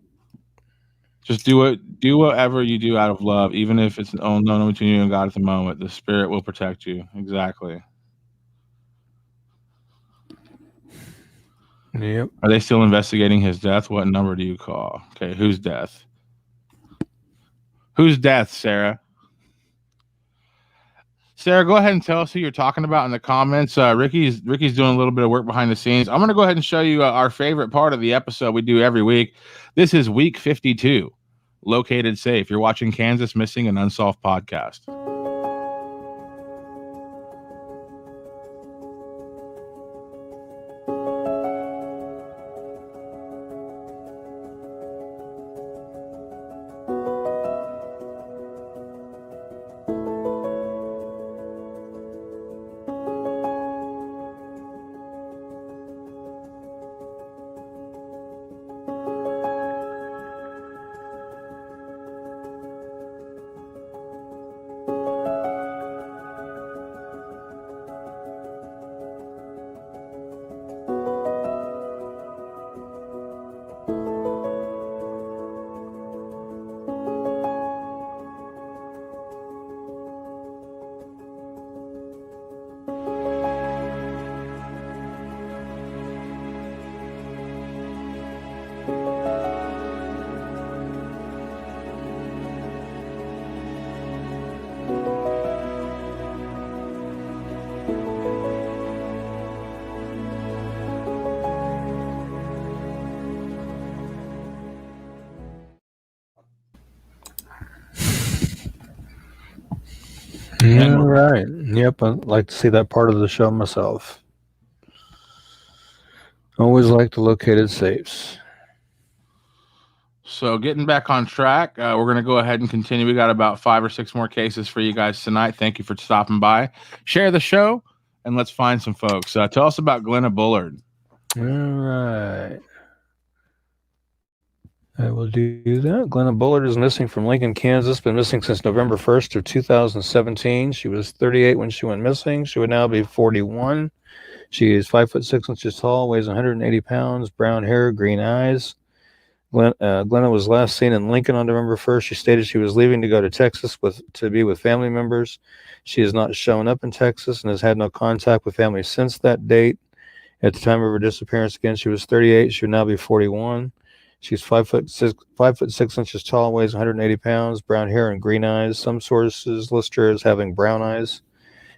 S3: Just do whatever you do out of love, even if it's unknown between you and God at the moment. The Spirit will protect you. Exactly.
S2: Yep.
S3: Are they still investigating his death? What number do you call? Okay, whose death? Whose death, Sarah? Sarah, go ahead and tell us who you're talking about in the comments. Ricky's doing a little bit of work behind the scenes. I'm going to go ahead and show you our favorite part of the episode we do every week. This is week 52, Located Safe. You're watching Kansas Missing and Unsolved podcast.
S2: All right. Yep. I'd like to see that part of the show myself. Always like the located safes.
S3: So getting back on track, we're going to go ahead and continue. We got about 5 or 6 more cases for you guys tonight. Thank you for stopping by. Share the show, and let's find some folks. Tell us about Glenna Bullard.
S2: All right. I will do that. Glenna Bullard is missing from Lincoln, Kansas. Been missing since November 1st of 2017. She was 38 when she went missing. She would now be 41. She is 5'6" tall, weighs 180 pounds, brown hair, green eyes. Glenna was last seen in Lincoln on November 1st. She stated she was leaving to go to Texas to be with family members. She has not shown up in Texas and has had no contact with family since that date. At the time of her disappearance, again, she was 38. She would now be 41. She's 5'6" tall, weighs 180 pounds, brown hair and green eyes. Some sources list her as having brown eyes.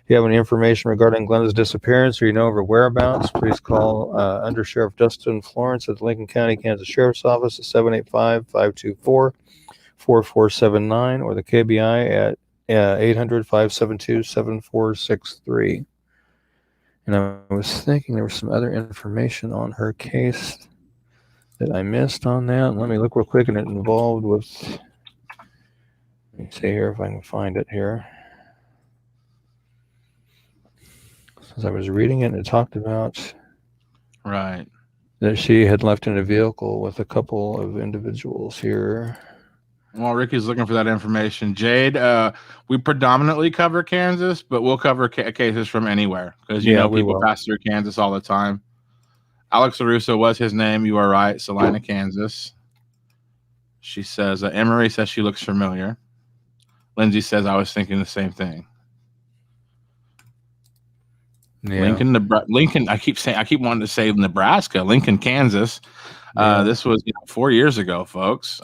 S2: If you have any information regarding Glenna's disappearance or you know of her whereabouts, please call Under Sheriff Dustin Florence at the Lincoln County, Kansas Sheriff's Office at 785-524-4479 or the KBI at 800-572-7463. And I was thinking there was some other information on her case that I missed on that. Let me look real quick, and it involved with, let me see here if I can find it here. As I was reading it, it talked about
S3: Right.
S2: that she had left in a vehicle with a couple of individuals here.
S3: While Ricky's looking for that information, Jade, we predominantly cover Kansas, but we'll cover cases from anywhere because you know people pass through Kansas all the time. Alex LaRusso was his name. You are right. Salina, Kansas. She says, Emery says she looks familiar. Lindsay says, I was thinking the same thing. Yeah. Lincoln. I keep wanting to say Nebraska. Lincoln, Kansas. This was 4 years ago, folks.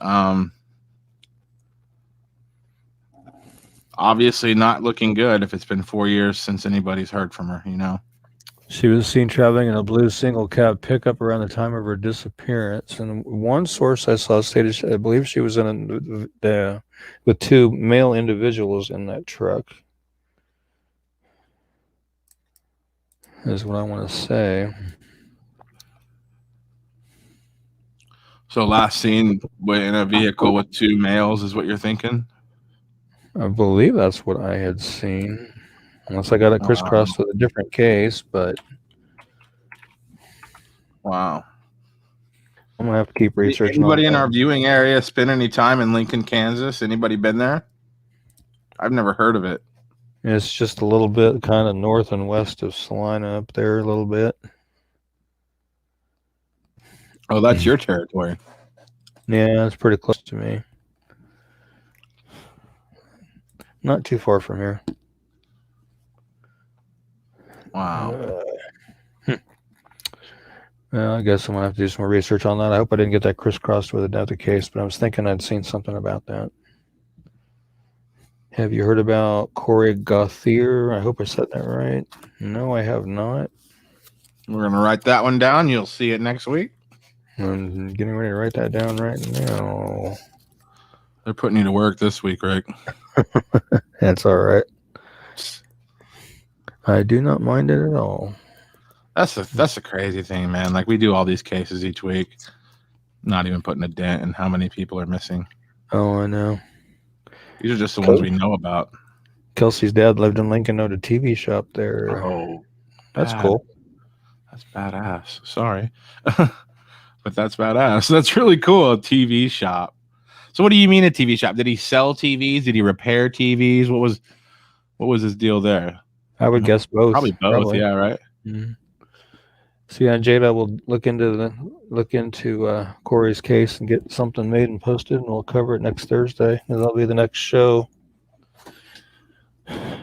S3: Obviously not looking good if it's been 4 years since anybody's heard from her.
S2: She was seen traveling in a blue single cab pickup around the time of her disappearance. And one source I saw stated, I believe she was with two male individuals in that truck. Is what I want to say.
S3: So last seen in a vehicle with two males is what you're thinking?
S2: I believe that's what I had seen. Unless I got it crisscrossed with a different case, but
S3: wow.
S2: I'm going to have to keep researching.
S3: Anybody in our viewing area spend any time in Lincoln, Kansas? Anybody been there? I've never heard of it.
S2: It's just a little bit kind of north and west of Salina up there a little bit.
S3: Oh, that's your territory.
S2: Yeah, it's pretty close to me. Not too far from here.
S3: Wow.
S2: Well, I guess I'm going to have to do some more research on that. I hope I didn't get that crisscrossed with another case, but I was thinking I'd seen something about that. Have you heard about Corey Gauthier? I hope I said that right. No, I have not.
S3: We're going to write that one down. You'll see it next week.
S2: I'm getting ready to write that down right now.
S3: They're putting you to work this week, Rick.
S2: That's all right. I do not mind it at all.
S3: That's a crazy thing, man. Like, we do all these cases each week, not even putting a dent in how many people are missing.
S2: Oh, I know.
S3: These are just the ones we know about.
S2: Kelsey's dad lived in Lincoln, owned a TV shop there.
S3: Oh,
S2: that's cool.
S3: That's badass. Sorry. But that's badass. That's really cool. A TV shop. So what do you mean a TV shop? Did he sell TVs? Did he repair TVs? What was his deal there?
S2: I would guess both.
S3: Probably both. Yeah, right.
S2: Mm-hmm. So yeah, Jada will look into Corey's case and get something made and posted, and we'll cover it next Thursday. And that'll be the next show.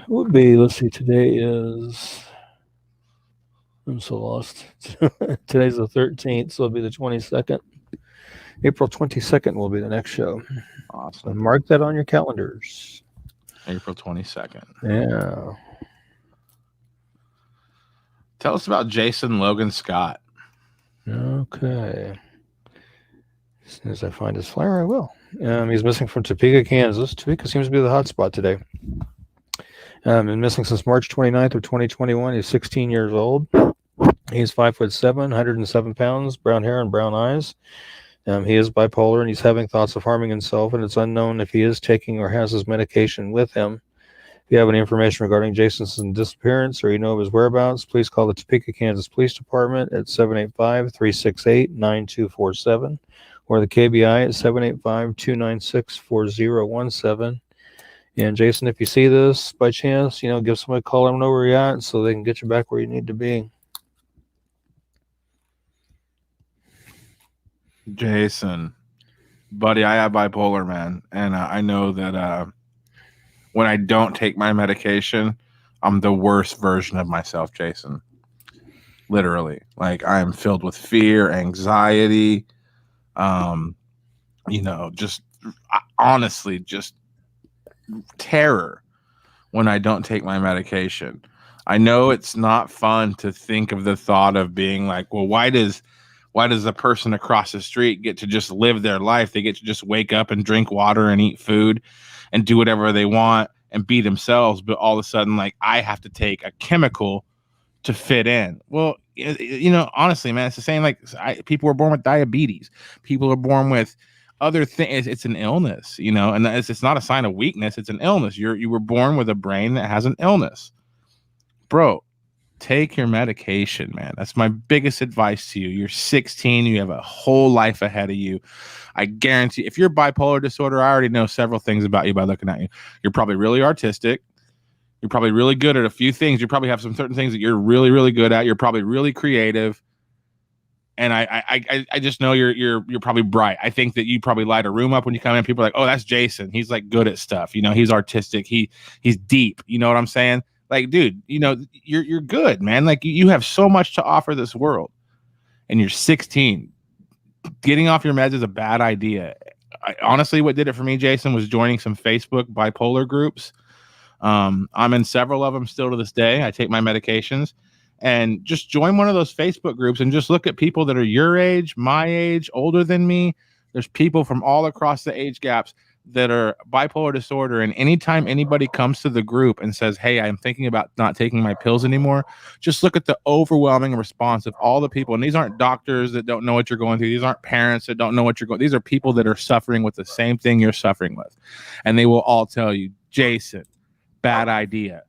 S2: Would be, let's see, today is, I'm so lost. Today's the 13th, so it'll be the 22nd. April 22nd will be the next show.
S3: Awesome.
S2: So mark that on your calendars.
S3: April 22nd.
S2: Yeah.
S3: Tell us about Jason Logan Scott.
S2: Okay. As soon as I find his flyer, I will. He's missing from Topeka, Kansas. Topeka seems to be the hot spot today. Been missing since March 29th of 2021. He's 16 years old. He's 5'7", 107 pounds, brown hair and brown eyes. He is bipolar, and he's having thoughts of harming himself, and it's unknown if he is taking or has his medication with him. If you have any information regarding Jason's disappearance or you know of his whereabouts, please call the Topeka, Kansas Police Department at 785-368-9247 or the KBI at 785-296-4017. And Jason, if you see this by chance, give somebody a call, let them know where you're at so they can get you back where you need to be.
S3: Jason, buddy, I have bipolar, man, and I know that when I don't take my medication, I'm the worst version of myself, Jason. Literally, like I am filled with fear, anxiety, just honestly, just terror when I don't take my medication. I know it's not fun to think of the thought of being like, well, why does the person across the street get to just live their life? They get to just wake up and drink water and eat food and do whatever they want and be themselves. But all of a sudden, like I have to take a chemical to fit in. Well, honestly, man, it's the same. Like people are born with diabetes. People are born with other things. It's an illness, and it's not a sign of weakness. It's an illness. You were born with a brain that has an illness, bro. Take your medication, man. That's my biggest advice to you. You're 16. You have a whole life ahead of you. I guarantee if you're bipolar disorder, I already know several things about you by looking at you. You're probably really artistic. You're probably really good at a few things. You probably have some certain things that you're really, really good at. You're probably really creative. And I just know you're probably bright. I think that you probably light a room up when you come in. People are like, oh, that's Jason. He's like good at stuff. He's artistic. He's deep. You know what I'm saying? Like, dude, you're good, man. Like you have so much to offer this world. And you're 16. Getting off your meds is a bad idea. Honestly, what did it for me, Jason, was joining some Facebook bipolar groups. I'm in several of them still to this day. I take my medications and just join one of those Facebook groups and just look at people that are your age, my age, older than me. There's people from all across the age gaps that are bipolar disorder. And anytime anybody comes to the group and says, hey, I'm thinking about not taking my pills anymore, just look at the overwhelming response of all the people. And these aren't doctors that don't know what you're going through. These aren't parents that don't know what you're going. These are people that are suffering with the same thing you're suffering with. And they will all tell you, Jason, bad idea.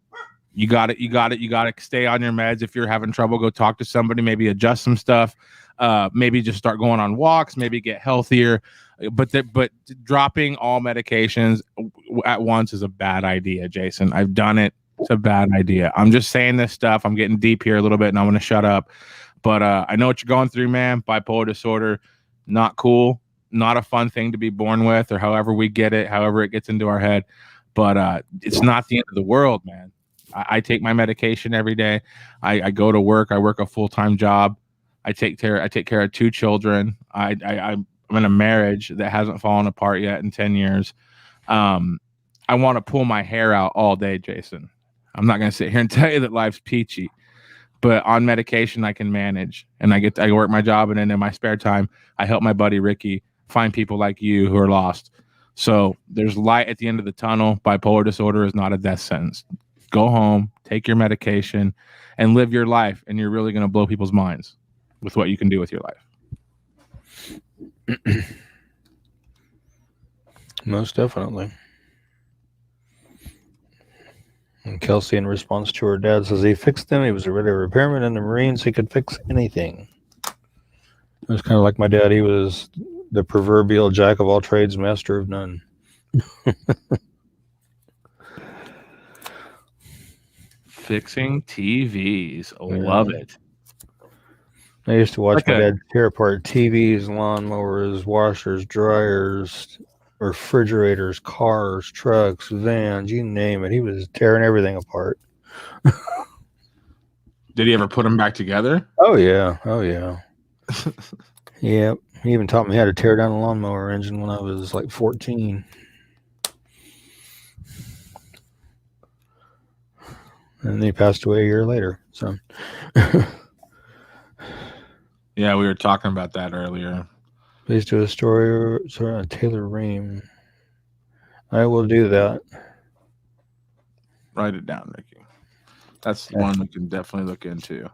S3: You got to stay on your meds. If you're having trouble, go talk to somebody, maybe adjust some stuff. Maybe just start going on walks, maybe get healthier. But dropping all medications at once is a bad idea, Jason. I've done it. It's a bad idea. I'm just saying this stuff. I'm getting deep here a little bit and I'm going to shut up. But I know what you're going through, man. Bipolar disorder, not cool. Not a fun thing to be born with, or however we get it, however it gets into our head. But it's not the end of the world, man. I take my medication every day. I go to work. I work a full-time job. I take care of 2 children. I'm in a marriage that hasn't fallen apart yet in 10 years. I want to pull my hair out all day, Jason. I'm not going to sit here and tell you that life's peachy, but on medication I can manage, and I work my job, and then in my spare time I help my buddy Ricky find people like you who are lost. So there's light at the end of the tunnel. Bipolar disorder is not a death sentence. Go home, take your medication, and live your life, and you're really going to blow people's minds with what you can do with your life.
S2: Most definitely. And Kelsey, in response to her dad, says he fixed him. He was a repairman in the Marines. He could fix anything. It was kind of like my dad. He was the proverbial jack of all trades, master of none.
S3: Fixing TVs. Love it.
S2: I used to watch my dad tear apart TVs, lawnmowers, washers, dryers, refrigerators, cars, trucks, vans, you name it. He was tearing everything apart.
S3: Did he ever put them back together?
S2: Oh, yeah. Yeah. He even taught me how to tear down a lawnmower engine when I was like 14. And he passed away a year later. So,
S3: yeah, we were talking about that earlier.
S2: Please do a story on Taylor Ream. I will do that.
S3: Write it down, Ricky. That's one we can definitely look into.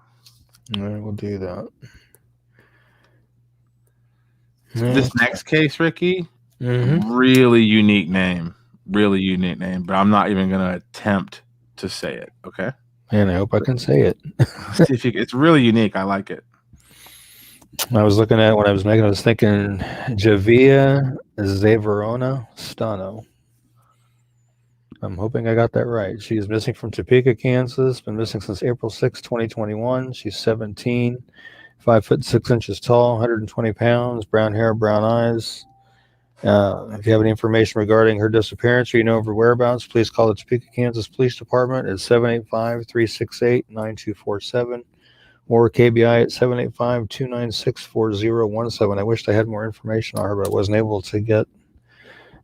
S2: I will do that.
S3: This next case, Ricky, really unique name, but I'm not even going to attempt to say it, okay?
S2: And I hope I can say it.
S3: It's really unique. I like it.
S2: I was looking at it when I was making, I was thinking Javia Zavarona Stano. I'm hoping I got that right. She's missing from Topeka, Kansas. Been missing since April 6, 2021. She's 17. 5'6" tall, 120 pounds, brown hair, brown eyes. If you have any information regarding her disappearance or you know of her whereabouts, please call the Topeka, Kansas Police Department at 785-368-9247 or KBI at 785-296-4017. I wished I had more information on her, but I wasn't able to get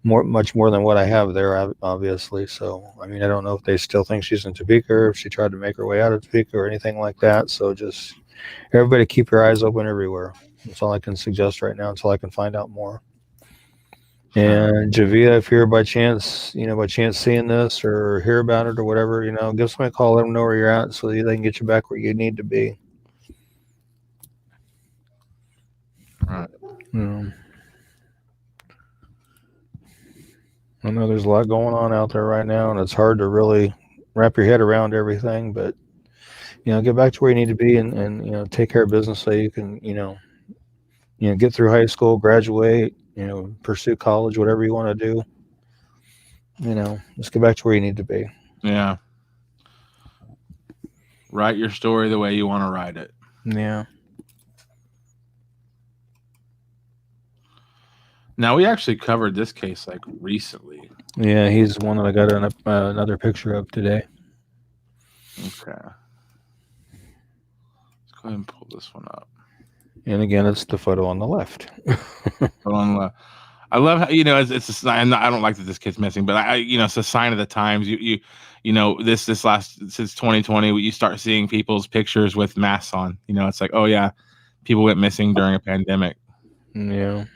S2: much more than what I have there, obviously. So, I mean, I don't know if they still think she's in Topeka or if she tried to make her way out of Topeka or anything like that. So just everybody keep your eyes open everywhere. That's all I can suggest right now until I can find out more. And Javia, if you're by chance seeing this or hear about it or whatever, give somebody a call, let them know where you're at so they can get you back where you need to be.
S3: Right.
S2: I know there's a lot going on out there right now, and it's hard to really wrap your head around everything, but get back to where you need to be and take care of business so you can get through high school, graduate, pursue college, whatever you want to do. Just get back to where you need to be.
S3: Yeah. Write your story the way you want to write it.
S2: Yeah.
S3: Now, we actually covered this case like recently.
S2: Yeah, he's the one that I got another picture of today.
S3: Okay. Let's go ahead and pull this one up.
S2: And again, it's the photo on the left.
S3: I love how, it's a sign. I don't like that this kid's missing, but it's a sign of the times. This last, since 2020, you start seeing people's pictures with masks on. It's like, oh yeah, people went missing during a pandemic.
S2: Yeah.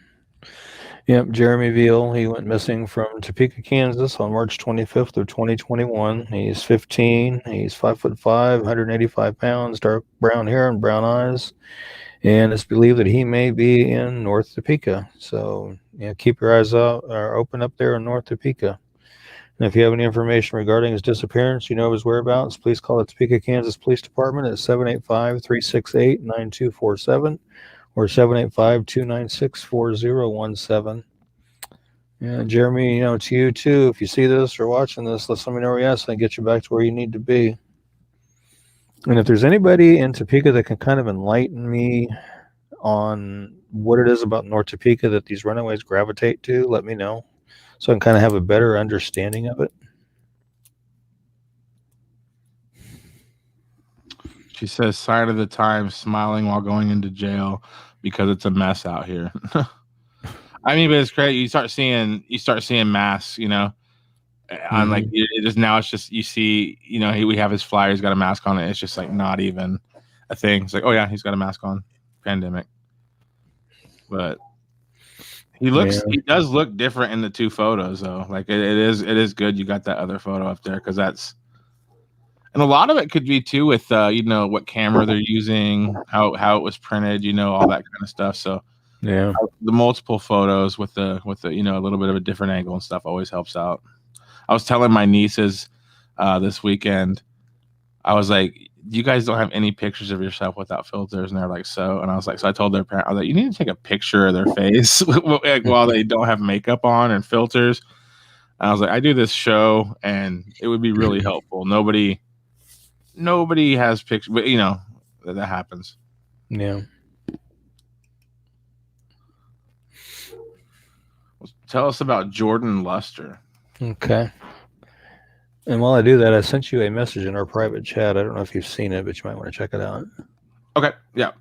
S2: Yep, Jeremy Veal, he went missing from Topeka, Kansas on March 25th of 2021. He's 15. He's 5'5", 185 pounds, dark brown hair and brown eyes. And it's believed that he may be in North Topeka. So keep your eyes open up there in North Topeka. And if you have any information regarding his disappearance, of his whereabouts, please call the Topeka, Kansas Police Department at 785-368-9247 or 785-296-4017. And Jeremy, to you too, if you see this or watching this, let somebody know where you're at so I can get you back to where you need to be. And if there's anybody in Topeka that can kind of enlighten me on what it is about North Topeka that these runaways gravitate to, let me know so I can kind of have a better understanding of it.
S3: She says, sign of the times, smiling while going into jail because it's a mess out here. I mean, but it's crazy. You start seeing masks, on like it just now. It's just you see, we have his flyer. He's got a mask on it. It's just like not even a thing. It's like, oh yeah, he's got a mask on. Pandemic, but he does look different in the two photos though. Like it is good. You got that other photo up there because that's. And a lot of it could be too with what camera they're using, how it was printed, all that kind of stuff. So
S2: yeah,
S3: the multiple photos with the a little bit of a different angle and stuff always helps out. I was telling my nieces this weekend, I was like, you guys don't have any pictures of yourself without filters, and they're like, so. And I was like, so I told their parent, I was like, you need to take a picture of their face while they don't have makeup on and filters. And I was like, I do this show, and it would be really helpful. Nobody has pictures, but that happens.
S2: Yeah.
S3: Tell us about Jordan Luster.
S2: Okay. And while I do that, I sent you a message in our private chat. I don't know if you've seen it, but you might want to check it out.
S3: Okay. Yeah.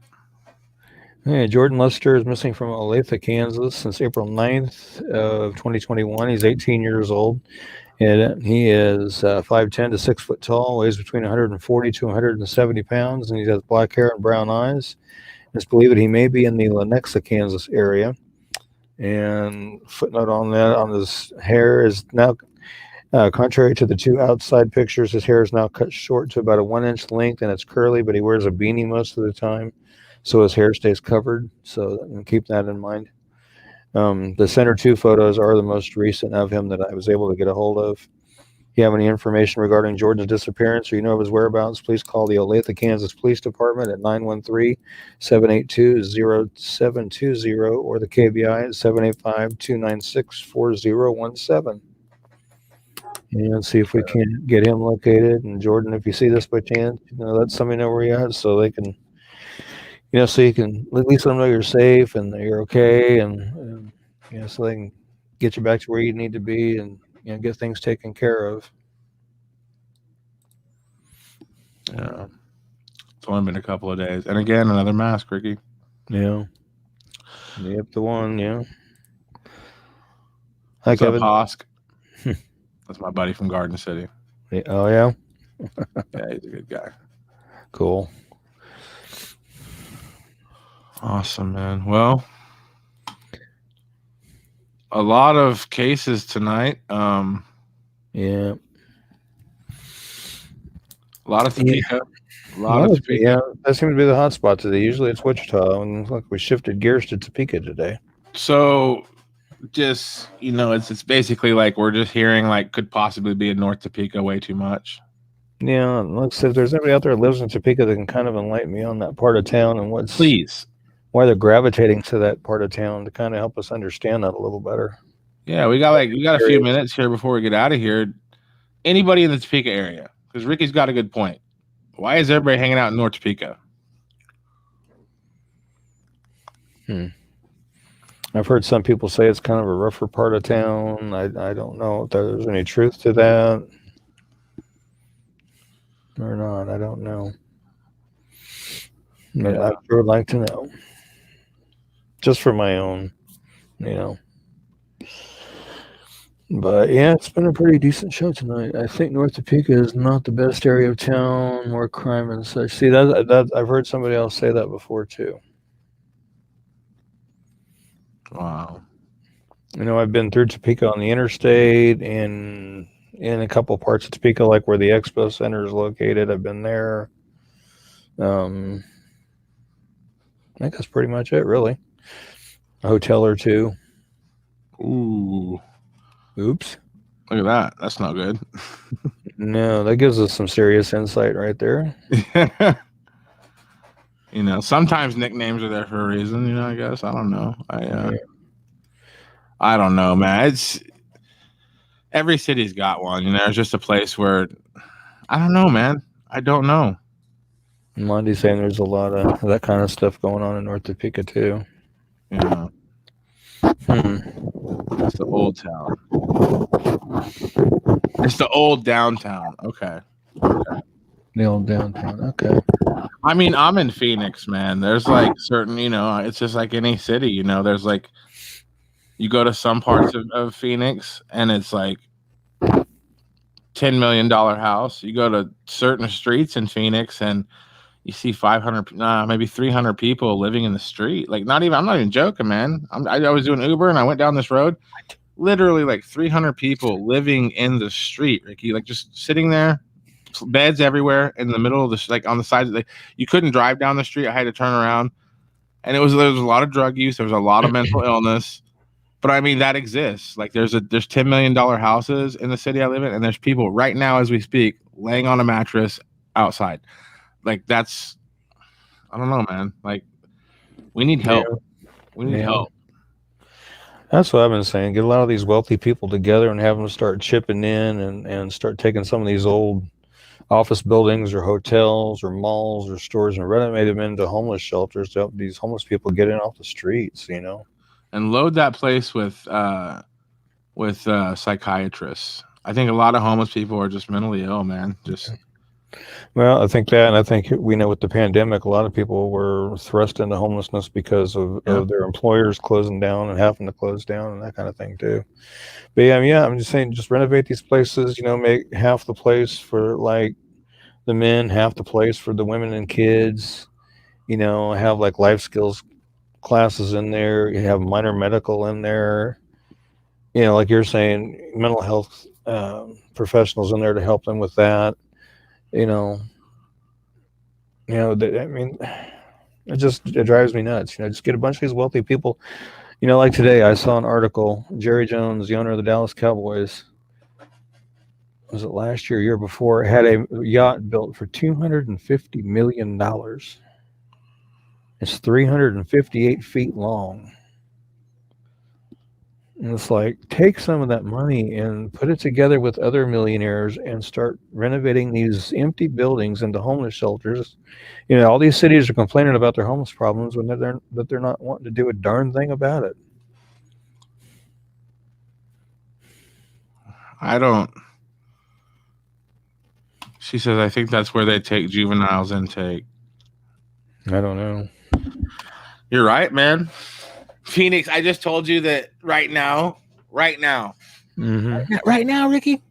S2: Hey, Jordan Luster is missing from Olathe, Kansas since April 9th of 2021. He's 18 years old. And he is 5'10" to 6 foot tall, weighs between 140 to 170 pounds, and he has black hair and brown eyes. It's believed that he may be in the Lenexa, Kansas area. And footnote on that, on his hair is now, contrary to the two outside pictures, his hair is now cut short to about a 1 inch length, and it's curly, but he wears a beanie most of the time, so his hair stays covered. So keep that in mind. The center two photos are the most recent of him that I was able to get a hold of. If you have any information regarding Jordan's disappearance or of his whereabouts, please call the Olathe, Kansas Police Department at 913-782-0720 or the KBI at 785-296-4017. And see if we can get him located. And Jordan, if you see this by chance, let somebody know where you're at so they can so you can at least let them know you're safe and that you're okay, and so they can get you back to where you need to be and get things taken care of.
S3: Yeah. It's only been a couple of days. And again, another mask, Ricky.
S2: Yeah. Yep, the one, yeah. Hi,
S3: What's up,
S2: Kevin.
S3: Hosk? That's my buddy from Garden City.
S2: Oh, yeah?
S3: Yeah, he's a good guy.
S2: Cool.
S3: Awesome, man. Well, a lot of cases tonight.
S2: Yeah.
S3: A lot of Topeka. A lot of Topeka.
S2: Yeah, that seems to be the hot spot today. Usually it's Wichita, and look, we shifted gears to Topeka today.
S3: So, just it's basically like we're just hearing like could possibly be in North Topeka way too much.
S2: Yeah, look, so if there's anybody out there that lives in Topeka that can kind of enlighten me on that part of town and why they're gravitating to that part of town to kind of help us understand that a little better.
S3: Yeah, we got a few minutes here before we get out of here. Anybody in the Topeka area? Because Ricky's got a good point. Why is everybody hanging out in North Topeka?
S2: I've heard some people say it's kind of a rougher part of town. I don't know if there's any truth to that or not. I don't know. But I would like to know. Just for my own, But yeah, it's been a pretty decent show tonight. I think North Topeka is not the best area of town, more crime and such. See, that I've heard somebody else say that before too.
S3: Wow.
S2: I've been through Topeka on the interstate and in a couple parts of Topeka, like where the Expo Center is located. I've been there. I think that's pretty much it, really. A hotel or two.
S3: Ooh.
S2: Oops.
S3: Look at that. That's not good.
S2: No, that gives us some serious insight right there.
S3: Sometimes nicknames are there for a reason, I guess. I don't know. I don't know, man. It's every city's got one. It's just a place where I don't know, man. I don't know.
S2: Monty's saying there's a lot of that kind of stuff going on in North Topeka too.
S3: Yeah. It's the old town. It's the old downtown. Okay.
S2: The old downtown. Okay.
S3: I mean, I'm in Phoenix, man. There's like certain, it's just like any city, there's like, you go to some parts of Phoenix and it's like $10 million house. You go to certain streets in Phoenix and you see 500, maybe 300 people living in the street. Like I'm not even joking, man. I was doing Uber and I went down this road, literally like 300 people living in the street, Ricky, like just sitting there, beds everywhere in the middle of like on the sides. You couldn't drive down the street. I had to turn around, and there was a lot of drug use. There was a lot of mental illness. But I mean, that exists. Like there's $10 million houses in the city I live in, and there's people right now as we speak laying on a mattress outside. Like I don't know, man. Like we need help. Yeah. We need help.
S2: That's what I've been saying. Get a lot of these wealthy people together and have them start chipping in and start taking some of these old office buildings or hotels or malls or stores and renovate them into homeless shelters to help these homeless people get in off the streets,
S3: And load that place with psychiatrists. I think a lot of homeless people are just mentally ill, man.
S2: Well, I think that, and I think we know with the pandemic, a lot of people were thrust into homelessness because of their employers closing down and having to close down and that kind of thing too. But yeah, I'm just saying, just renovate these places, make half the place for like the men, half the place for the women and kids, have like life skills classes in there. You have minor medical in there, like you're saying, mental health professionals in there to help them with that. I mean, it drives me nuts. Just get a bunch of these wealthy people. Like today, I saw an article. Jerry Jones, the owner of the Dallas Cowboys, was it last year, year before, had a yacht built for $250 million. It's 358 feet long. And it's like, take some of that money and put it together with other millionaires and start renovating these empty buildings into homeless shelters. All these cities are complaining about their homeless problems when they're not wanting to do a darn thing about it.
S3: I don't. She says, I think that's where they take juveniles intake.
S2: I don't know.
S3: You're right, man. Phoenix, I just told you that right now,
S2: Mm-hmm.
S3: right now, Ricky,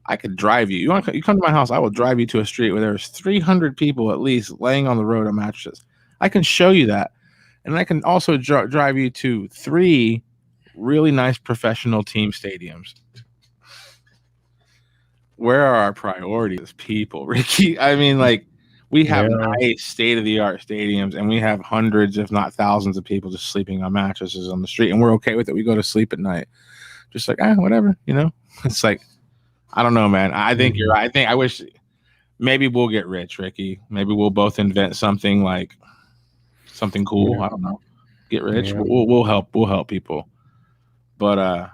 S3: I could drive you. You come to my house, I will drive you to a street where there's 300 people at least laying on the road on mattresses. I can show you that. And I can also drive you to 3 really nice professional team stadiums. Where are our priorities as people, Ricky? I mean, like, we have nice state-of-the-art stadiums, and we have hundreds, if not thousands, of people just sleeping on mattresses on the street, and we're okay with it. We go to sleep at night. Just like, whatever, It's like, I don't know, man. I think you're right. I wish maybe we'll get rich, Ricky. Maybe we'll both invent something like something cool. I don't know. Get rich.
S2: Yeah.
S3: We'll help. We'll help people. But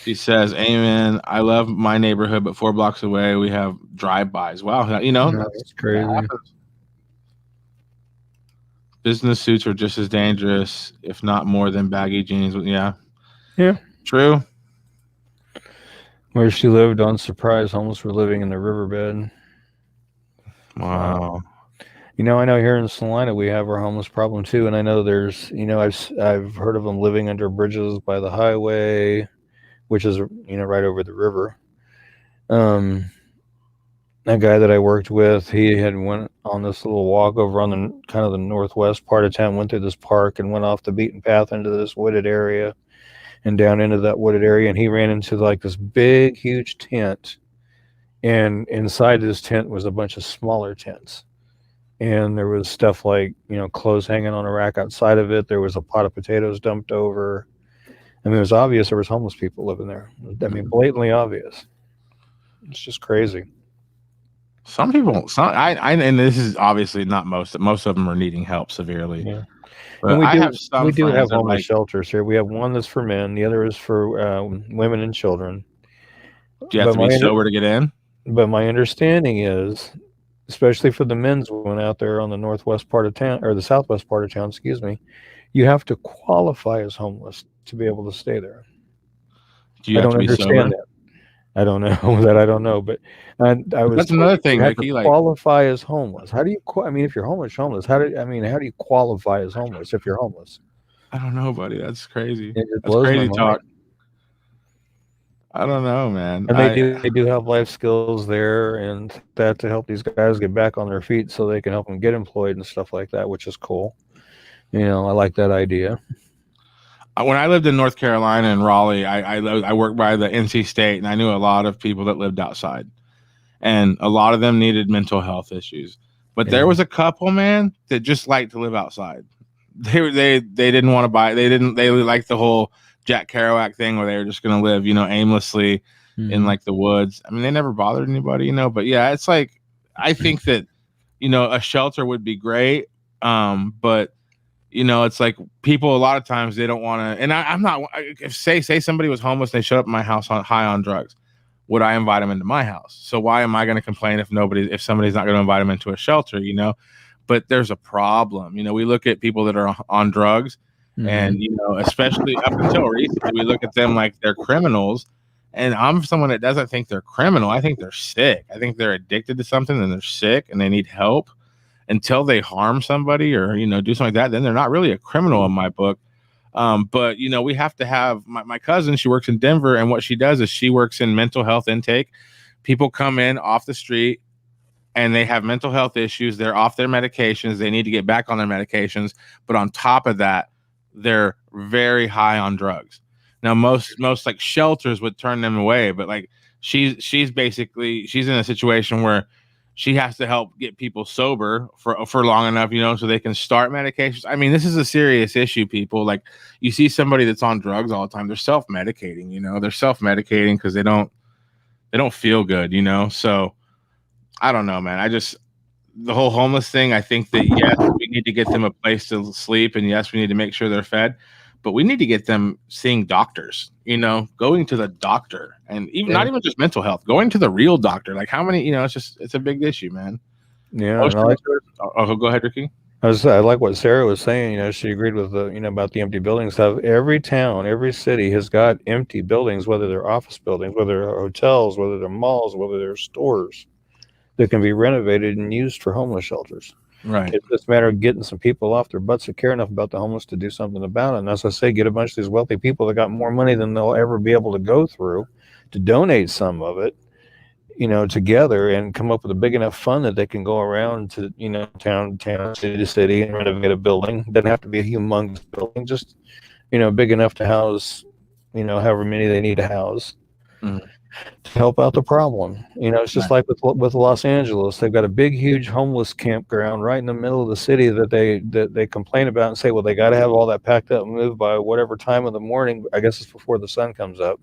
S3: he says, "Amen. I love my neighborhood, but 4 blocks away we have drive-bys. Wow,
S2: That's crazy.
S3: That business suits are just as dangerous, if not more, than baggy jeans. Yeah, true."
S2: Where she lived on Surprise, homeless were living in the riverbed.
S3: Wow.
S2: I know here in Salina we have our homeless problem too, and I know there's, I've heard of them living under bridges by the highway, which is right over the river. A guy that I worked with, he had went on this little walk over on the kind of the northwest part of town, went through this park and went off the beaten path into this wooded area. And down into that wooded area, and he ran into like this big, huge tent, and inside this tent was a bunch of smaller tents, and there was stuff like clothes hanging on a rack outside of it. There was a pot of potatoes dumped over. I mean, it was obvious there was homeless people living there. I mean, blatantly obvious. It's just crazy.
S3: Some people, and this is obviously not most of them are needing help severely.
S2: Yeah.
S3: But
S2: we do have homeless shelters here. We have one that's for men. The other is for women and children.
S3: Do you have to be sober to get in?
S2: But my understanding is, especially for the men's one out there on the northwest part of town, or the southwest part of town, you have to qualify as homeless to be able to stay there.
S3: Do you have to be sober?
S2: That. I don't know that. I don't know, but
S3: that's another thing.
S2: You have to qualify as homeless. How do you? I mean, if you're homeless, How do you qualify as homeless if you're homeless?
S3: I don't know, buddy. That's crazy.
S2: That's crazy talk.
S3: I don't know, man.
S2: And they do have life skills there, and that to help these guys get back on their feet, so they can help them get employed and stuff like that, which is cool. I like that idea.
S3: When I lived in North Carolina in Raleigh, I worked by the NC State, and I knew a lot of people that lived outside, and a lot of them needed mental health issues. But there was a couple, man, that just liked to live outside. They didn't want to buy. They liked the whole Jack Kerouac thing where they were just going to live, aimlessly in like the woods. I mean, they never bothered anybody, But yeah, it's like I think that a shelter would be great, but. It's like people a lot of times they don't want to, and I'm not. If say somebody was homeless, and they showed up at my house high on drugs, would I invite them into my house? So why am I going to complain if somebody's not going to invite them into a shelter? But there's a problem. We look at people that are on drugs, and especially up until recently, we look at them like they're criminals. And I'm someone that doesn't think they're criminal. I think they're sick. I think they're addicted to something and they're sick and they need help. Until they harm somebody or do something like that, then they're not really a criminal in my book. But we have to have my cousin. She works in Denver, and what she does is she works in mental health intake. People come in off the street, and they have mental health issues. They're off their medications. They need to get back on their medications. But on top of that, they're very high on drugs. Now, most like shelters would turn them away, but like she's in a situation where she has to help get people sober for long enough, so they can start medications. I mean, this is a serious issue, people. Like, you see somebody that's on drugs all the time, they're self-medicating, they're self-medicating because they don't feel good, So I don't know, man. The whole homeless thing, I think that yes, we need to get them a place to sleep, and yes, we need to make sure they're fed. but we need to get them seeing doctors, going to the doctor, and even not even just mental health, going to the real doctor. Like how many, it's a big issue, man.
S2: Yeah. And
S3: go ahead, Ricky.
S2: I like what Sarah was saying. She agreed with about the empty buildings. Every town, every city has got empty buildings, whether they're office buildings, whether they're hotels, whether they're malls, whether they're stores that can be renovated and used for homeless shelters.
S3: Right.
S2: It's just a matter of getting some people off their butts that care enough about the homeless to do something about it. And as I say, get a bunch of these wealthy people that got more money than they'll ever be able to go through to donate some of it, together and come up with a big enough fund that they can go around to, town, city to city and renovate a building. Doesn't have to be a humongous building, just, big enough to house, however many they need to house. To help out the problem. It's just like with Los Angeles. They've got a big, huge homeless campground right in the middle of the city that they complain about and say, well, they got to have all that packed up and moved by whatever time of the morning. I guess it's before the sun comes up.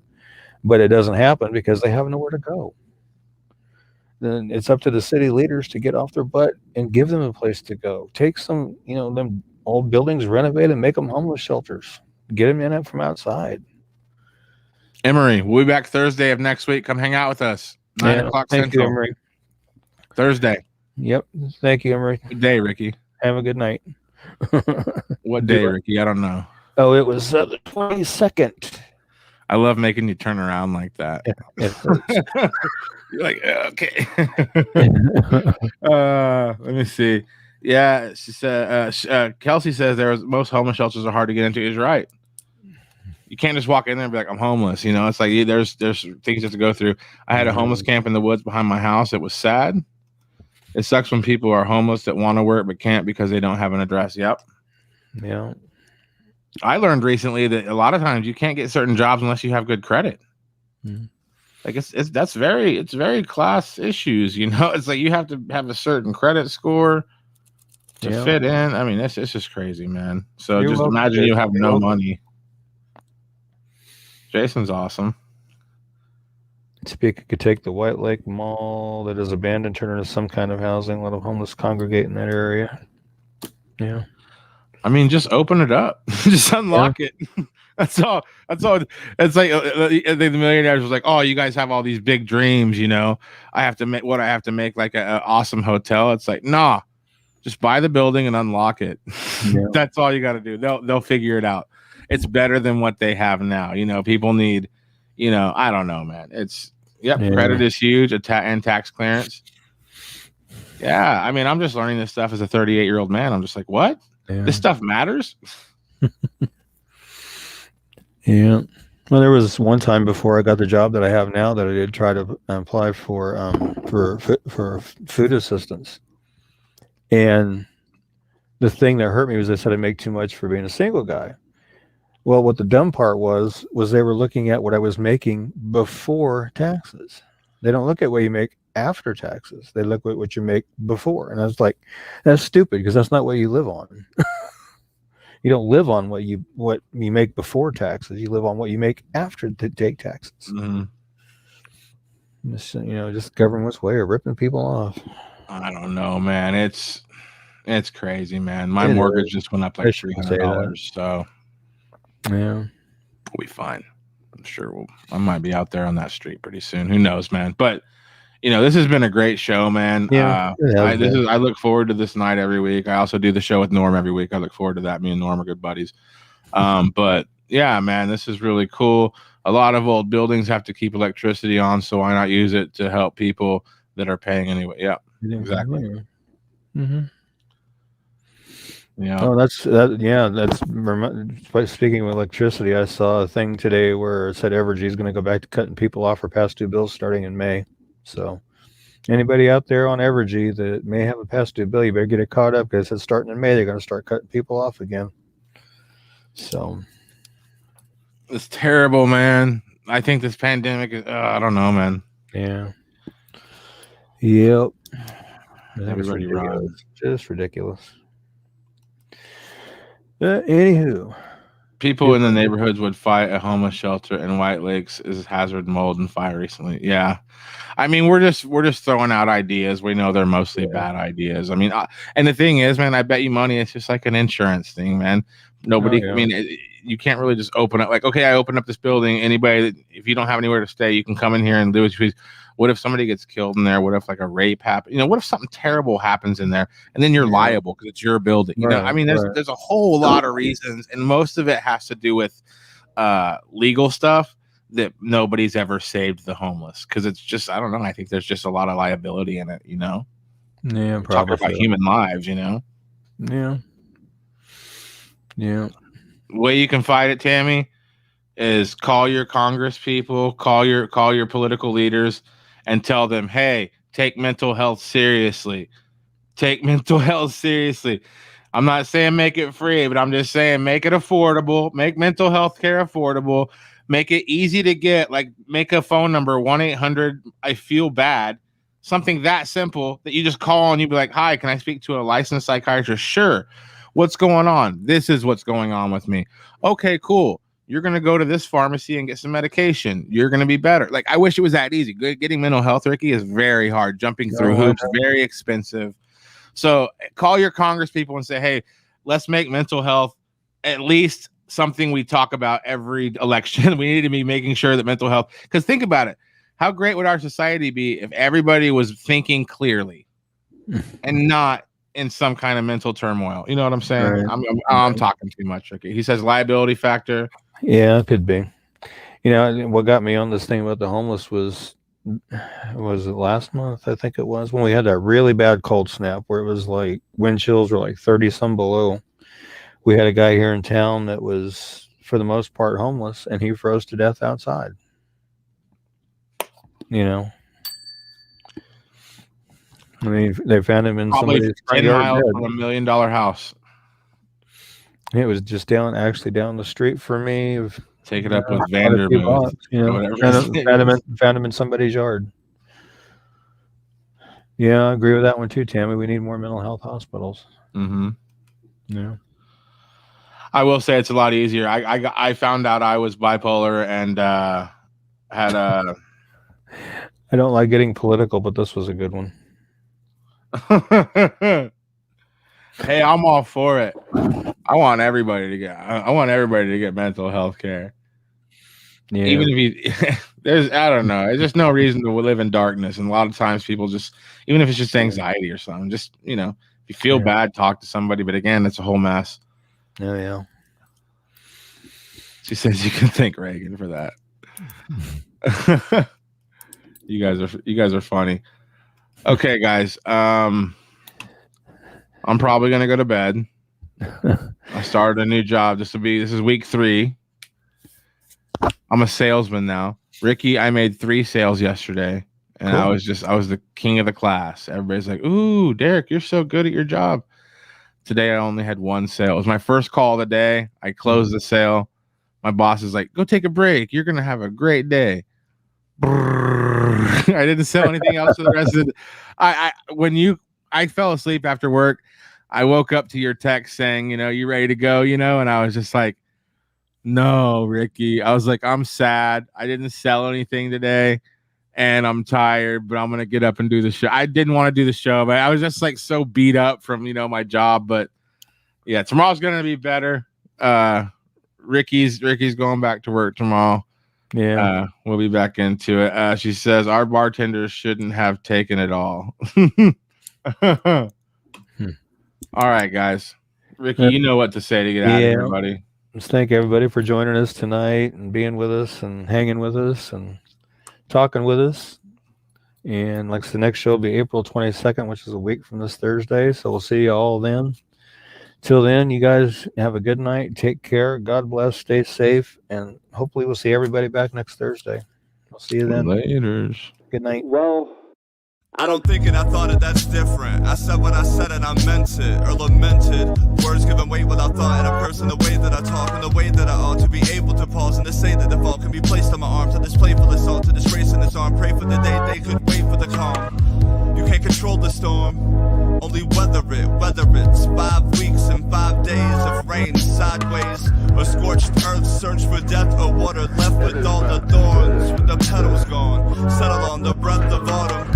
S2: But it doesn't happen because they have nowhere to go. Then it's up to the city leaders to get off their butt and give them a place to go. Take some, them old buildings, renovate and make them homeless shelters. Get them in it from outside.
S3: Emery, we'll be back Thursday of next week. Come hang out with us. 9 o'clock
S2: Thank
S3: Central.
S2: you, Emery.
S3: Thursday.
S2: Yep. Thank you, Emery.
S3: Good day, Ricky.
S2: Have a good night.
S3: What day, Ricky? I don't know.
S2: Oh, it was the 22nd.
S3: I love making you turn around like that.
S2: It hurts.
S3: You're like, okay. Let me see. Yeah, she said. Kelsey says most homeless shelters are hard to get into. Is right. You can't just walk in there and be like, I'm homeless. It's like there's things you have to go through. I had a homeless camp in the woods behind my house. It was sad. It sucks when people are homeless that want to work but can't because they don't have an address. Yep.
S2: Yeah.
S3: I learned recently that a lot of times you can't get certain jobs unless you have good credit. Like it's very class issues. It's like you have to have a certain credit score to fit in. I mean, it's just crazy, man. So just imagine you have no money. Jason's awesome.
S2: Speaker could take the White Lake Mall that is abandoned, turn it into some kind of housing, let them homeless congregate in that area. Yeah.
S3: I mean, just open it up. Just unlock it. That's all. It's like the millionaires was like, oh, you guys have all these big dreams, I have to make like an awesome hotel. It's like, nah, just buy the building and unlock it. Yeah. That's all you got to do. They'll figure it out. It's better than what they have now. People need, I don't know, man. Credit is huge, and tax clearance. Yeah. I mean, I'm just learning this stuff as a 38-year-old man. I'm just like, what? Yeah. This stuff matters.
S2: Yeah. Well, there was one time before I got the job that I have now that I did try to apply for food assistance. And the thing that hurt me was they said I make too much for being a single guy. Well, what the dumb part was they were looking at what I was making before taxes. They don't look at what you make after taxes. They look at what you make before. And I was like, that's stupid because that's not what you live on. You don't live on what you make before taxes. You live on what you make after to take taxes. Mm-hmm. Just government's way of ripping people off.
S3: I don't know, man. It's crazy, man. My mortgage just went up like $300. So
S2: yeah,
S3: we'll be fine. I'm sure I might be out there on that street pretty soon. Who knows, man? But this has been a great show, man.
S2: Yeah,
S3: I look forward to this night every week. I also do the show with Norm every week. I look forward to that. Me and Norm are good buddies. But yeah, man, this is really cool. A lot of old buildings have to keep electricity on, so why not use it to help people that are paying anyway? Yeah, exactly.
S2: Mm-hmm.
S3: Yeah.
S2: Oh, that's speaking of electricity. I saw a thing today where it said Evergy is going to go back to cutting people off for past due bills starting in May. So anybody out there on Evergy that may have a past due bill, you better get it caught up because it's starting in May. They're going to start cutting people off again. So
S3: it's terrible, man. I think this pandemic is, I don't know, man.
S2: Yeah. Yep.
S3: Everybody runs.
S2: Just ridiculous. Anywho.
S3: People in the neighborhoods would fight a homeless shelter in White Lakes is hazard, mold, and fire recently. Yeah, I mean we're just throwing out ideas. We know they're mostly bad ideas. I mean, and the thing is, man, I bet you money it's just like an insurance thing, man. Nobody. I mean, you can't really just open up like, okay, I open up this building. Anybody, if you don't have anywhere to stay, you can come in here and do it. What if somebody gets killed in there? What if like a rape happens? What if something terrible happens in there, and then you're liable because it's your building? I mean, there's a whole lot of reasons, and most of it has to do with legal stuff that nobody's ever saved the homeless, because it's just, I don't know. I think there's just a lot of liability in it.
S2: Yeah,
S3: probably. Talk about human lives.
S2: Yeah.
S3: The way you can fight it, Tammy, is call your Congress people, call your political leaders, and tell them, hey, take mental health seriously. Take mental health seriously. I'm not saying make it free, but I'm just saying make it affordable. Make mental health care affordable. Make it easy to get. Like, make a phone number, 1-800 I feel bad. Something that simple that you just call and you be like, hi, can I speak to a licensed psychiatrist? Sure. What's going on? This is what's going on with me. Okay, cool. You're going to go to this pharmacy and get some medication. You're going to be better. Like, I wish it was that easy. Getting mental health, Ricky, is very hard. Jumping through hoops, very expensive. So call your Congress people and say, hey, let's make mental health at least something we talk about every election. We need to be making sure that mental health, because think about it. How great would our society be if everybody was thinking clearly and not in some kind of mental turmoil? You know what I'm saying? Right. I'm talking too much, Ricky. He says liability factor.
S2: Yeah, it could be. What got me on this thing about the homeless was it last month? I think it was when we had that really bad cold snap where it was like wind chills were like 30 some below. We had a guy here in town that was, for the most part, homeless, and he froze to death outside. I mean, they found him in somebody's
S3: 10 miles from $1 million house.
S2: It was just down the street for me.
S3: Take it up with Vanderbilt.
S2: Found him in somebody's yard. Yeah, I agree with that one too, Tammy. We need more mental health hospitals.
S3: Mm-hmm.
S2: Yeah.
S3: I will say it's a lot easier. I found out I was bipolar and had a.
S2: I don't like getting political, but this was a good one.
S3: Hey, I'm all for it. I want everybody to get mental health care. Yeah. Even if I don't know. There's just no reason to live in darkness. And a lot of times people just, even if it's just anxiety or something, just, if you feel bad, talk to somebody. But again, it's a whole mess.
S2: Oh, yeah.
S3: She says you can thank Reagan for that. You guys are funny. Okay, guys. I'm probably gonna go to bed. I started a new job. This is week 3. I'm a salesman now. Ricky, I made 3 sales yesterday, and cool. I was the king of the class. Everybody's like, "Ooh, Derek, you're so good at your job." Today I only had 1 sale. It was my first call of the day. I closed the sale. My boss is like, "Go take a break. You're gonna have a great day." I didn't sell anything else for the rest of the. I fell asleep after work. I woke up to your text saying, you ready to go, and I was just like, no, Ricky. I was like, I'm sad. I didn't sell anything today and I'm tired, but I'm going to get up and do the show. I didn't want to do the show, but I was just like so beat up from, my job. But yeah, tomorrow's going to be better. Ricky's going back to work tomorrow.
S2: Yeah.
S3: We'll be back into it. She says our bartenders shouldn't have taken it all. All right, guys. Ricky, you know what to say to get out of here, buddy.
S2: Just thank everybody for joining us tonight and being with us and hanging with us and talking with us. And like the next show will be April 22nd, which is a week from this Thursday. So we'll see you all then. Till then, you guys have a good night. Take care. God bless. Stay safe. And hopefully we'll see everybody back next Thursday. We'll see you then.
S3: Laters.
S2: Good night.
S1: Well, I don't think it, I thought it, that's different. I said what I said and I meant it, or lamented. Words given weight without thought in a person, the way that I talk and the way that I ought to be able to pause and to say that the fault can be placed on my arm, to display for the assault, to disgrace in this arm, pray for the day they could wait for the calm. You can't control the storm, only weather it, whether it's 5 weeks and 5 days of rain sideways, or scorched earth, search for death or water left with all the thorns, with the petals gone, settle on the breath of autumn.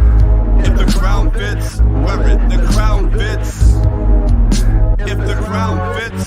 S1: If the crown fits, wear it, the crown fits. If the crown fits,